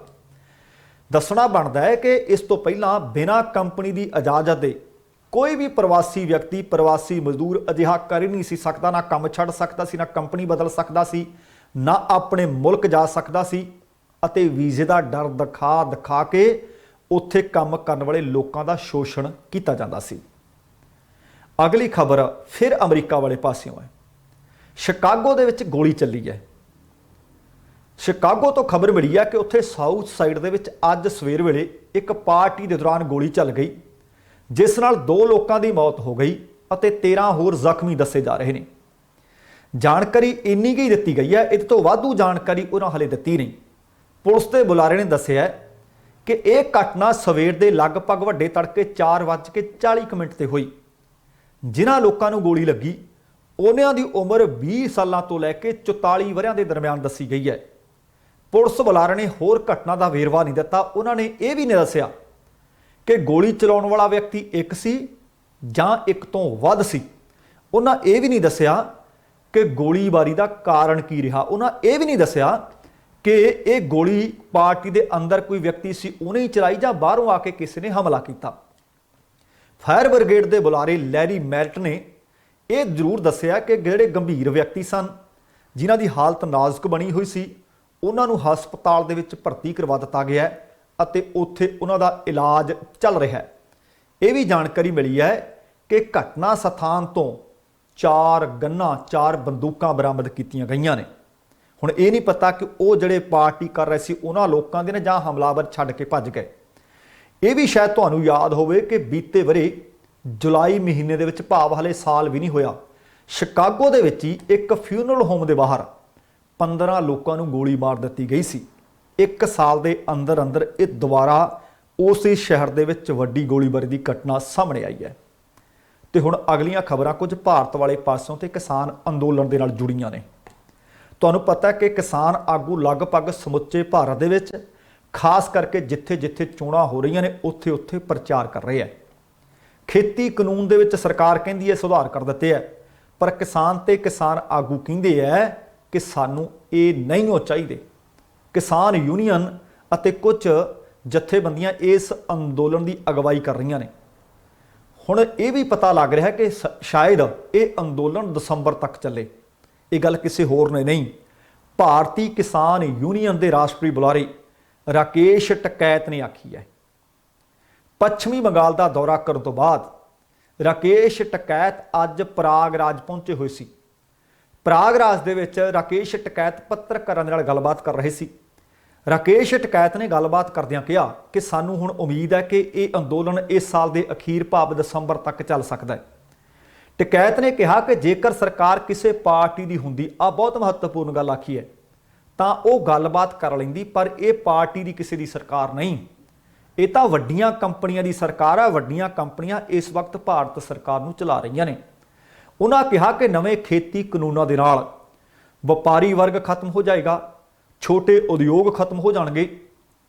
ਦੱਸਣਾ ਬਣਦਾ ਹੈ ਕਿ ਇਸ ਤੋਂ ਪਹਿਲਾਂ ਬਿਨਾਂ ਕੰਪਨੀ ਦੀ ਇਜਾਜ਼ਤ ਦੇ ਕੋਈ ਵੀ ਪ੍ਰਵਾਸੀ ਵਿਅਕਤੀ, ਪ੍ਰਵਾਸੀ ਮਜ਼ਦੂਰ ਅਜਿਹਾ ਕਰ ਹੀ ਨਹੀਂ ਸੀ ਸਕਦਾ। ਨਾ ਕੰਮ ਛੱਡ ਸਕਦਾ ਸੀ, ਨਾ ਕੰਪਨੀ ਬਦਲ ਸਕਦਾ ਸੀ, ਨਾ ਆਪਣੇ ਮੁਲਕ ਜਾ ਸਕਦਾ ਸੀ ਅਤੇ ਵੀਜ਼ੇ ਦਾ ਡਰ ਦਿਖਾ ਕੇ ਉੱਥੇ ਕੰਮ ਕਰਨ ਵਾਲੇ ਲੋਕਾਂ ਦਾ ਸ਼ੋਸ਼ਣ ਕੀਤਾ ਜਾਂਦਾ ਸੀ। ਅਗਲੀ ਖਬਰ ਫਿਰ ਅਮਰੀਕਾ ਵਾਲੇ ਪਾਸਿਓਂ ਹੈ। ਸ਼ਿਕਾਗੋ ਦੇ ਵਿੱਚ ਗੋਲੀ ਚੱਲੀ ਹੈ। ਸ਼ਿਕਾਗੋ ਤੋਂ ਖਬਰ ਮਿਲੀ ਹੈ ਕਿ ਉੱਥੇ ਸਾਊਥ ਸਾਈਡ ਦੇ ਵਿੱਚ ਅੱਜ ਸਵੇਰ ਵੇਲੇ ਇੱਕ ਪਾਰਟੀ ਦੇ ਦੌਰਾਨ ਗੋਲੀ ਚੱਲ ਗਈ, ਜਿਸ ਨਾਲ 2 ਲੋਕਾਂ ਦੀ ਮੌਤ ਹੋ ਗਈ ਅਤੇ 13 ਹੋਰ ਜ਼ਖਮੀ ਦੱਸੇ ਜਾ ਰਹੇ ਨੇ। ਜਾਣਕਾਰੀ ਇੰਨੀ ਕੁ ਹੀ ਦਿੱਤੀ ਗਈ ਹੈ, ਇਹਦੇ ਤੋਂ ਵਾਧੂ ਜਾਣਕਾਰੀ ਉਹਨਾਂ ਹਲੇ ਦਿੱਤੀ ਨਹੀਂ। ਪੁਲਿਸ ਦੇ ਬੁਲਾਰੇ ਨੇ ਦੱਸਿਆ ਕਿ ਇਹ ਘਟਨਾ ਸਵੇਰ ਦੇ ਲਗਭਗ ਵੱਡੇ ਤੜਕੇ 4:40 ਤੇ ਹੋਈ। ਜਿਨ੍ਹਾਂ ਲੋਕਾਂ ਨੂੰ ਗੋਲੀ ਲੱਗੀ ਉਹਨਾਂ ਦੀ ਉਮਰ 20 ਸਾਲਾਂ ਤੋਂ ਲੈ ਕੇ 44 ਵਰ੍ਹਿਆਂ ਦੇ ਦਰਮਿਆਨ ਦੱਸੀ ਗਈ ਹੈ। ਪੁਲਿਸ ਬੁਲਾਰੇ ਨੇ ਹੋਰ ਘਟਨਾ ਦਾ ਵੇਰਵਾ ਨਹੀਂ ਦਿੱਤਾ। ਉਹਨਾਂ ਨੇ ਇਹ ਵੀ ਨਹੀਂ ਦੱਸਿਆ ਕਿ ਗੋਲੀ ਚਲਾਉਣ ਵਾਲਾ ਵਿਅਕਤੀ ਇੱਕ ਸੀ ਜਾਂ ਇੱਕ ਤੋਂ ਵੱਧ ਸੀ। ਉਹਨਾਂ ਇਹ ਵੀ ਨਹੀਂ ਦੱਸਿਆ ਕਿ ਗੋਲੀਬਾਰੀ ਦਾ ਕਾਰਨ ਕੀ ਰਿਹਾ। ਉਹਨਾਂ ਇਹ ਵੀ ਨਹੀਂ ਦੱਸਿਆ ਕਿ ਇਹ ਗੋਲੀ ਪਾਰਟੀ ਦੇ ਅੰਦਰ ਕੋਈ ਵਿਅਕਤੀ ਸੀ ਉਹਨੇ ਹੀ ਚਲਾਈ ਜਾਂ ਬਾਹਰੋਂ ਆ ਕੇ ਕਿਸੇ ਨੇ ਹਮਲਾ ਕੀਤਾ। ਫਾਇਰ ਬ੍ਰਿਗੇਡ ਦੇ ਬੁਲਾਰੇ ਲੈਰੀ ਮੈਰਟ ਨੇ ਇਹ ਜ਼ਰੂਰ ਦੱਸਿਆ ਕਿ ਜਿਹੜੇ ਗੰਭੀਰ ਵਿਅਕਤੀ ਸਨ, ਜਿਨ੍ਹਾਂ ਦੀ ਹਾਲਤ ਨਾਜ਼ੁਕ ਬਣੀ ਹੋਈ ਸੀ, ਉਹਨਾਂ ਨੂੰ ਹਸਪਤਾਲ ਦੇ ਵਿੱਚ ਭਰਤੀ ਕਰਵਾ ਦਿੱਤਾ ਗਿਆ ਅਤੇ ਉੱਥੇ ਉਹਨਾਂ ਦਾ ਇਲਾਜ ਚੱਲ ਰਿਹਾ ਹੈ। ਇਹ ਵੀ ਜਾਣਕਾਰੀ ਮਿਲੀ ਹੈ ਕਿ ਘਟਨਾ ਸਥਾਨ ਤੋਂ 4 ਗੰਨਾਂ, 4 ਬੰਦੂਕਾਂ ਬਰਾਮਦ ਕੀਤੀਆਂ ਗਈਆਂ ਨੇ। ਹੁਣ ਇਹ ਨਹੀਂ ਪਤਾ ਕਿ ਉਹ ਜਿਹੜੇ ਪਾਰਟੀ ਕਰ ਰਹੇ ਸੀ ਉਹਨਾਂ ਲੋਕਾਂ ਦੇ ਨੇ ਜਾਂ ਹਮਲਾਵਰ ਛੱਡ ਕੇ ਭੱਜ ਗਏ। ਇਹ ਵੀ ਸ਼ਾਇਦ ਤੁਹਾਨੂੰ ਯਾਦ ਹੋਵੇ ਕਿ ਬੀਤੇ ਵਰੇ ਜੁਲਾਈ ਮਹੀਨੇ ਦੇ ਵਿੱਚ, ਭਾਵ ਹਲੇ ਸਾਲ ਵੀ ਨਹੀਂ ਹੋਇਆ, ਸ਼ਿਕਾਗੋ ਦੇ ਵਿੱਚ ਹੀ ਇੱਕ ਫਿਊਨਰਲ ਹੋਮ ਦੇ ਬਾਹਰ 15 ਲੋਕਾਂ ਨੂੰ ਗੋਲੀ ਮਾਰ ਦਿੱਤੀ ਗਈ ਸੀ। 1 ਸਾਲ ਦੇ ਅੰਦਰ ਅੰਦਰ ਇਹ ਦੁਬਾਰਾ ਉਸੇ ਸ਼ਹਿਰ ਦੇ ਵਿੱਚ ਵੱਡੀ ਗੋਲੀਬਾਰੀ ਦੀ ਘਟਨਾ ਸਾਹਮਣੇ ਆਈ ਹੈ। ਤੇ ਹੁਣ ਅਗਲੀਆਂ ਖਬਰਾਂ ਕੁਝ ਭਾਰਤ ਵਾਲੇ ਪਾਸੋਂ ਤੇ ਕਿਸਾਨ ਅੰਦੋਲਨ ਦੇ ਨਾਲ ਜੁੜੀਆਂ ਨੇ। ਤੁਹਾਨੂੰ ਪਤਾ ਹੈ ਕਿ ਕਿਸਾਨ ਆਗੂ ਲਗਭਗ ਸਮੁੱਚੇ ਭਾਰਤ ਦੇ ਵਿੱਚ, ਖਾਸ ਕਰਕੇ ਜਿੱਥੇ-ਜਿੱਥੇ ਚੋਣਾਂ ਹੋ ਰਹੀਆਂ ਨੇ ਉੱਥੇ-ਉੱਥੇ ਪ੍ਰਚਾਰ ਕਰ ਰਹੇ ਹੈ। ਖੇਤੀ ਕਾਨੂੰਨ ਦੇ ਵਿੱਚ ਸਰਕਾਰ ਕਹਿੰਦੀ ਹੈ ਸੁਧਾਰ ਕਰ ਦਿੱਤੇ ਹੈ, ਪਰ ਕਿਸਾਨ ਤੇ ਕਿਸਾਨ ਆਗੂ ਕਹਿੰਦੇ ਹੈ ਕਿ ਸਾਨੂੰ ਇਹ ਨਹੀਂ ਹੋ ਚਾਹੀਦੇ। ਕਿਸਾਨ ਯੂਨੀਅਨ ਅਤੇ ਕੁਝ ਜਥੇਬੰਦੀਆਂ ਇਸ ਅੰਦੋਲਨ ਦੀ ਅਗਵਾਈ ਕਰ ਰਹੀਆਂ ਨੇ। ਹੁਣ ਇਹ ਵੀ ਪਤਾ ਲੱਗ ਰਿਹਾ ਕਿ ਸ਼ਾਇਦ ਇਹ ਅੰਦੋਲਨ ਦਸੰਬਰ ਤੱਕ ਚੱਲੇ। ਇਹ ਗੱਲ ਕਿਸੇ ਹੋਰ ਨੇ ਨਹੀਂ, ਭਾਰਤੀ ਕਿਸਾਨ ਯੂਨੀਅਨ ਦੇ ਰਾਸ਼ਟਰੀ ਬੁਲਾਰੇ ਰਾਕੇਸ਼ ਟਕੈਤ ਨੇ ਆਖੀ ਹੈ। ਪੱਛਮੀ ਬੰਗਾਲ ਦਾ ਦੌਰਾ ਕਰਨ ਤੋਂ ਬਾਅਦ ਰਾਕੇਸ਼ ਟਕੈਤ ਅੱਜ ਪ੍ਰਾਗਰਾਜ ਪਹੁੰਚੇ ਹੋਏ ਸੀ। ਪ੍ਰਾਗਰਾਜ ਦੇ ਵਿੱਚ ਰਾਕੇਸ਼ ਟਕੈਤ ਪੱਤਰਕਾਰਾਂ ਦੇ ਨਾਲ ਗੱਲਬਾਤ ਕਰ ਰਹੇ ਸੀ। ਰਾਕੇਸ਼ ਟਕੈਤ ਨੇ ਗੱਲਬਾਤ ਕਰਦਿਆਂ ਕਿਹਾ ਕਿ ਸਾਨੂੰ ਹੁਣ ਉਮੀਦ ਹੈ ਕਿ ਇਹ ਅੰਦੋਲਨ ਇਸ ਸਾਲ ਦੇ ਅਖੀਰ ਭਾਵ ਦਸੰਬਰ ਤੱਕ ਚੱਲ ਸਕਦਾ ਹੈ। ਟਕੈਤ ਨੇ ਕਿਹਾ ਕਿ ਜੇਕਰ ਸਰਕਾਰ ਕਿਸੇ ਪਾਰਟੀ ਦੀ ਹੁੰਦੀ, ਆ ਬਹੁਤ ਮਹੱਤਵਪੂਰਨ ਗੱਲ ਆਖੀ ਹੈ, ਤਾਂ ਉਹ ਗੱਲਬਾਤ ਕਰ ਲੈਂਦੀ, ਪਰ ਇਹ ਪਾਰਟੀ ਦੀ ਕਿਸੇ ਦੀ ਸਰਕਾਰ ਨਹੀਂ, ਇਹ ਤਾਂ ਵੱਡੀਆਂ ਕੰਪਨੀਆਂ ਦੀ ਸਰਕਾਰ ਆ। ਵੱਡੀਆਂ ਕੰਪਨੀਆਂ ਇਸ ਵਕਤ ਭਾਰਤ ਸਰਕਾਰ ਨੂੰ ਚਲਾ ਰਹੀਆਂ ਨੇ। ਉਹਨਾਂ ਕਿਹਾ ਕਿ ਨਵੇਂ ਖੇਤੀ ਕਾਨੂੰਨਾਂ ਦੇ ਨਾਲ ਵਪਾਰੀ ਵਰਗ ਖਤਮ ਹੋ ਜਾਏਗਾ, ਛੋਟੇ ਉਦਯੋਗ ਖਤਮ ਹੋ ਜਾਣਗੇ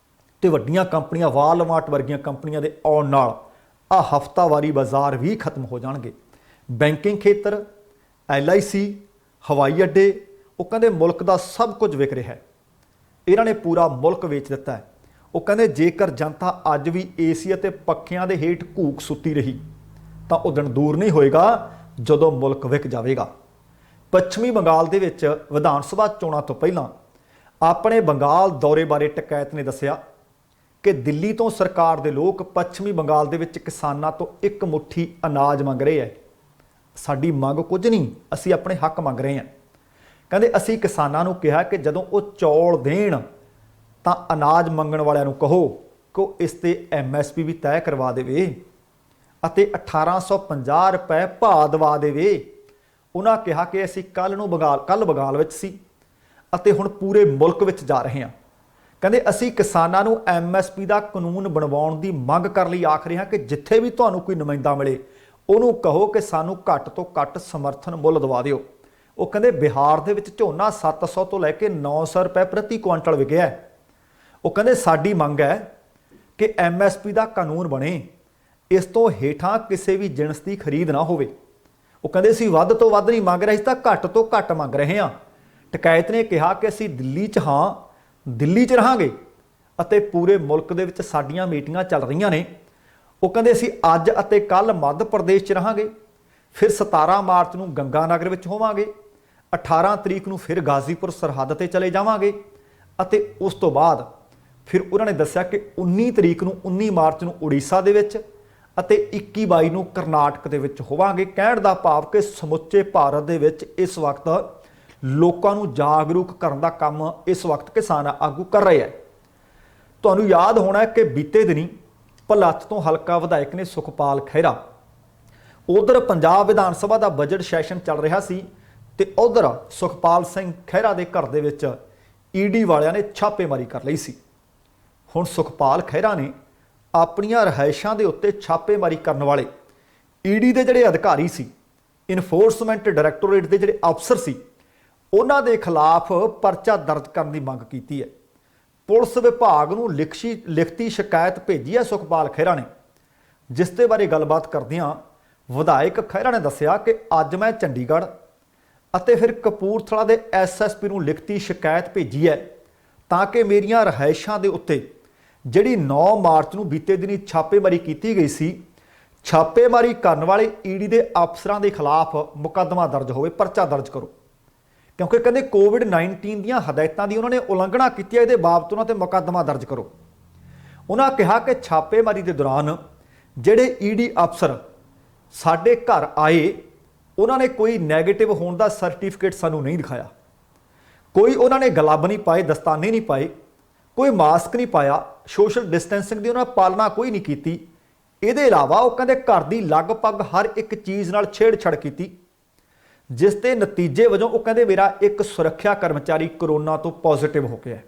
ਤੇ ਵੱਡੀਆਂ ਕੰਪਨੀਆਂ ਵਾਲਮਾਰਟ ਵਰਗੀਆਂ ਕੰਪਨੀਆਂ ਦੇ ਆਉਣ ਨਾਲ ਆ ਹਫ਼ਤਾਵਾਰੀ ਬਾਜ਼ਾਰ ਵੀ ਖਤਮ ਹੋ ਜਾਣਗੇ। ਬੈਂਕਿੰਗ ਖੇਤਰ, LIC, ਹਵਾਈ ਅੱਡੇ, ਉਹ ਕਹਿੰਦੇ ਮੁਲਕ ਦਾ ਸਭ ਕੁਝ ਵਿਕ ਰਿਹਾ ਹੈ। ਇਹਨਾਂ ਨੇ ਪੂਰਾ ਮੁਲਕ ਵੇਚ ਦਿੱਤਾ ਹੈ। ਉਹ ਕਹਿੰਦੇ ਜੇਕਰ ਜਨਤਾ ਅੱਜ ਵੀ AC ਅਤੇ ਪੱਖਿਆਂ ਦੇ ਹੇਠ ਘੂਕ ਸੁੱਤੀ ਰਹੀ ਤਾਂ ਉਹ ਦਿਨ ਦੂਰ ਨਹੀਂ ਹੋਏਗਾ ਜਦੋਂ ਮੁਲਕ ਵਿਕ ਜਾਵੇਗਾ। ਪੱਛਮੀ ਬੰਗਾਲ ਦੇ ਵਿੱਚ ਵਿਧਾਨ ਸਭਾ ਚੋਣਾਂ ਤੋਂ ਪਹਿਲਾਂ ਆਪਣੇ ਬੰਗਾਲ ਦੌਰੇ ਬਾਰੇ ਟਕੈਤ ਨੇ ਦੱਸਿਆ ਕਿ ਦਿੱਲੀ ਤੋਂ ਸਰਕਾਰ ਦੇ ਲੋਕ ਪੱਛਮੀ ਬੰਗਾਲ ਦੇ ਵਿੱਚ ਕਿਸਾਨਾਂ ਤੋਂ ਇੱਕ ਮੁੱਠੀ ਅਨਾਜ ਮੰਗ ਰਹੇ ਹੈ। ਸਾਡੀ ਮੰਗ ਕੁਝ ਨਹੀਂ, ਅਸੀਂ ਆਪਣੇ ਹੱਕ ਮੰਗ ਰਹੇ ਹਾਂ। ਕਹਿੰਦੇ ਅਸੀਂ ਕਿਸਾਨਾਂ ਨੂੰ ਕਿਹਾ ਕਿ ਜਦੋਂ ਉਹ ਚੌਲ ਦੇਣ ਤਾਂ ਅਨਾਜ ਮੰਗਣ ਵਾਲਿਆਂ ਨੂੰ ਕਹੋ ਕਿ ਉਹ ਇਸ ਤੇ MSP ਵੀ ਤੈਅ ਕਰਵਾ ਦੇਵੇ ਅਤੇ 1850 ਰੁਪਏ ਭਾਅ ਦਵਾ ਦੇਵੇ। ਉਹਨਾਂ ਕਿਹਾ ਕਿ ਅਸੀਂ ਕੱਲ੍ਹ ਬੰਗਾਲ ਵਿੱਚ ਸੀ ਅਤੇ ਹੁਣ ਪੂਰੇ ਮੁਲਕ ਵਿੱਚ ਜਾ ਰਹੇ ਹਾਂ। ਕਹਿੰਦੇ ਅਸੀਂ ਕਿਸਾਨਾਂ ਨੂੰ MSP ਦਾ ਕਾਨੂੰਨ ਬਣਵਾਉਣ ਦੀ ਮੰਗ ਕਰਨ ਲਈ ਆਖ ਰਹੇ ਹਾਂ ਕਿ ਜਿੱਥੇ ਵੀ ਤੁਹਾਨੂੰ ਕੋਈ ਨੁਮਾਇੰਦਾ ਮਿਲੇ ਉਹਨੂੰ ਕਹੋ ਕਿ ਸਾਨੂੰ ਘੱਟ ਤੋਂ ਘੱਟ ਸਮਰਥਨ ਮੁੱਲ ਦਵਾ ਦਿਓ। ਉਹ ਕਹਿੰਦੇ ਬਿਹਾਰ ਦੇ ਵਿੱਚ ਝੋਨਾ 700 ਤੋਂ ਲੈ ਕੇ 900 ਰੁਪਏ ਪ੍ਰਤੀ ਕੁਆਂਟਲ ਵਿਕਿਆ ਹੈ। ਉਹ ਕਹਿੰਦੇ ਸਾਡੀ ਮੰਗ ਹੈ ਕਿ MSP ਦਾ ਕਾਨੂੰਨ ਬਣੇ, ਇਸ ਤੋਂ ਹੇਠਾਂ ਕਿਸੇ ਵੀ ਜਿਣਸ ਦੀ ਖਰੀਦ ਨਾ ਹੋਵੇ। ਉਹ ਕਹਿੰਦੇ ਅਸੀਂ ਵੱਧ ਤੋਂ ਵੱਧ ਨਹੀਂ ਮੰਗ ਰਹੇ, ਅਸੀਂ ਤਾਂ ਘੱਟ ਤੋਂ ਘੱਟ ਮੰਗ ਰਹੇ ਹਾਂ। ਟਕੈਤ ਨੇ ਕਿਹਾ ਕਿ ਅਸੀਂ ਦਿੱਲੀ 'ਚ ਹਾਂ, ਦਿੱਲੀ 'ਚ ਰਹਾਂਗੇ ਅਤੇ ਪੂਰੇ ਮੁਲਕ ਦੇ ਵਿੱਚ ਸਾਡੀਆਂ ਮੀਟਿੰਗਾਂ ਚੱਲ ਰਹੀਆਂ ਨੇ। ਉਹ ਕਹਿੰਦੇ ਅਸੀਂ ਅੱਜ ਅਤੇ ਕੱਲ੍ਹ ਮੱਧ ਪ੍ਰਦੇਸ਼ 'ਚ ਰਹਾਂਗੇ, ਫਿਰ 17 ਮਾਰਚ ਨੂੰ ਗੰਗਾ ਨਗਰ ਵਿੱਚ ਹੋਵਾਂਗੇ, 18 ਤਰੀਕ ਨੂੰ ਫਿਰ ਗਾਜ਼ੀਪੁਰ ਸਰਹੱਦ ਤੇ ਚਲੇ ਜਾਵਾਂਗੇ ਅਤੇ ਉਸ ਤੋਂ ਬਾਅਦ ਫਿਰ ਉਹਨਾਂ ਨੇ ਦੱਸਿਆ ਕਿ 19 ਤਰੀਕ ਨੂੰ 19 ਮਾਰਚ ਨੂੰ ਉੜੀਸਾ ਦੇ ਵਿੱਚ ਅਤੇ 21-22 ਨੂੰ ਕਰਨਾਟਕ ਦੇ ਵਿੱਚ ਹੋਵਾਂਗੇ। ਕਹਿਣ ਦਾ ਭਾਵ ਕਿ ਸਮੁੱਚੇ ਭਾਰਤ ਦੇ ਵਿੱਚ ਇਸ ਵਕਤ ਲੋਕਾਂ ਨੂੰ ਜਾਗਰੂਕ ਕਰਨ ਦਾ ਕੰਮ ਇਸ ਵਕਤ ਕਿਸਾਨ ਆਗੂ ਕਰ ਰਹੇ ਹੈ। ਤੁਹਾਨੂੰ ਯਾਦ ਹੋਣਾ ਕਿ ਬੀਤੇ ਦਿਨੀ ਭਲੱਥ ਤੋਂ ਹਲਕਾ ਵਿਧਾਇਕ ਨੇ ਸੁਖਪਾਲ ਖਹਿਰਾ, ਉਧਰ ਪੰਜਾਬ ਵਿਧਾਨ ਸਭਾ ਦਾ ਬਜਟ ਸੈਸ਼ਨ ਚੱਲ ਰਿਹਾ ਸੀ ਤੇ ਉਧਰ ਸੁਖਪਾਲ ਸਿੰਘ ਖਹਿਰਾ ਦੇ ਘਰ ਦੇ ਵਿੱਚ ED ਵਾਲਿਆਂ ਨੇ ਛਾਪੇਮਾਰੀ ਕਰ ਲਈ ਸੀ। ਹੁਣ ਸੁਖਪਾਲ ਖਹਿਰਾ ਨੇ ਆਪਣੀਆਂ ਰਿਹਾਇਸ਼ਾਂ ਦੇ ਉੱਤੇ ਛਾਪੇਮਾਰੀ ਕਰਨ ਵਾਲੇ ED ਦੇ ਜਿਹੜੇ ਅਧਿਕਾਰੀ ਸੀ, ਇਨਫੋਰਸਮੈਂਟ ਡਾਇਰੈਕਟੋਰੇਟ ਦੇ ਜਿਹੜੇ ਅਫਸਰ ਸੀ, ਉਹਨਾਂ ਦੇ ਖਿਲਾਫ ਪਰਚਾ ਦਰਜ ਕਰਨ ਦੀ ਮੰਗ ਕੀਤੀ ਹੈ। ਪੁਲਿਸ ਵਿਭਾਗ ਨੂੰ ਲਿਖਤੀ ਸ਼ਿਕਾਇਤ ਭੇਜੀ ਹੈ ਸੁਖਪਾਲ ਖਹਿਰਾ ਨੇ, ਜਿਸ ਦੇ ਬਾਰੇ ਗੱਲਬਾਤ ਕਰਦਿਆਂ ਵਿਧਾਇਕ ਖਹਿਰਾ ਨੇ ਦੱਸਿਆ ਕਿ ਅੱਜ ਮੈਂ ਚੰਡੀਗੜ੍ਹ ਅਤੇ ਫਿਰ ਕਪੂਰਥਲਾ ਦੇ SSP ਨੂੰ ਲਿਖਤੀ ਸ਼ਿਕਾਇਤ ਭੇਜੀ ਹੈ ਤਾਂ ਕਿ ਮੇਰੀਆਂ ਰਿਹਾਇਸ਼ਾਂ ਦੇ ਉੱਤੇ ਜਿਹੜੀ 9 ਮਾਰਚ ਨੂੰ ਬੀਤੇ ਦਿਨੀ ਛਾਪੇਮਾਰੀ ਕੀਤੀ ਗਈ ਸੀ, ਛਾਪੇਮਾਰੀ ਕਰਨ ਵਾਲੇ ED ਦੇ ਅਫਸਰਾਂ ਦੇ ਖਿਲਾਫ ਮੁਕੱਦਮਾ ਦਰਜ ਹੋਵੇ, ਪਰਚਾ ਦਰਜ ਕਰੋ। ਕਿਉਂਕਿ ਕਹਿੰਦੇ COVID-19 ਦੀਆਂ ਹਦਾਇਤਾਂ ਦੀ ਉਹਨਾਂ ਨੇ ਉਲੰਘਣਾ ਕੀਤੀ ਹੈ, ਇਹਦੇ ਬਾਬਤ ਉਹਨਾਂ ਤੇ ਮੁਕੱਦਮਾ ਦਰਜ ਕਰੋ। ਉਹਨਾਂ ਕਿਹਾ ਕਿ ਛਾਪੇਮਾਰੀ ਦੇ ਦੌਰਾਨ ਜਿਹੜੇ ED ਅਫਸਰ ਸਾਡੇ ਘਰ ਆਏ ਉਹਨਾਂ ਨੇ ਕੋਈ ਨੈਗੇਟਿਵ ਹੋਣ ਦਾ ਸਰਟੀਫਿਕੇਟ ਸਾਨੂੰ ਨਹੀਂ ਦਿਖਾਇਆ, ਕੋਈ ਉਹਨਾਂ ਨੇ ਗਲੱਬ ਨਹੀਂ ਪਾਏ, ਦਸਤਾਨੇ ਨਹੀਂ ਪਾਏ, ਕੋਈ ਮਾਸਕ ਨਹੀਂ ਪਾਇਆ, ਸੋਸ਼ਲ ਡਿਸਟੈਂਸਿੰਗ ਦੀ ਉਹਨਾਂ ਪਾਲਣਾ ਕੋਈ ਨਹੀਂ ਕੀਤੀ। ਇਹਦੇ ਇਲਾਵਾ ਉਹ ਕਹਿੰਦੇ ਘਰ ਦੀ ਲਗਭਗ ਹਰ ਇੱਕ ਚੀਜ਼ ਨਾਲ ਛੇੜਛਾੜ ਕੀਤੀ, ਜਿਸ ਦੇ ਨਤੀਜੇ ਵਜੋਂ ਉਹ ਕਹਿੰਦੇ ਮੇਰਾ ਇੱਕ ਸੁਰੱਖਿਆ ਕਰਮਚਾਰੀ ਕਰੋਨਾ ਤੋਂ ਪੋਜ਼ਿਟਿਵ ਹੋ ਗਿਆ,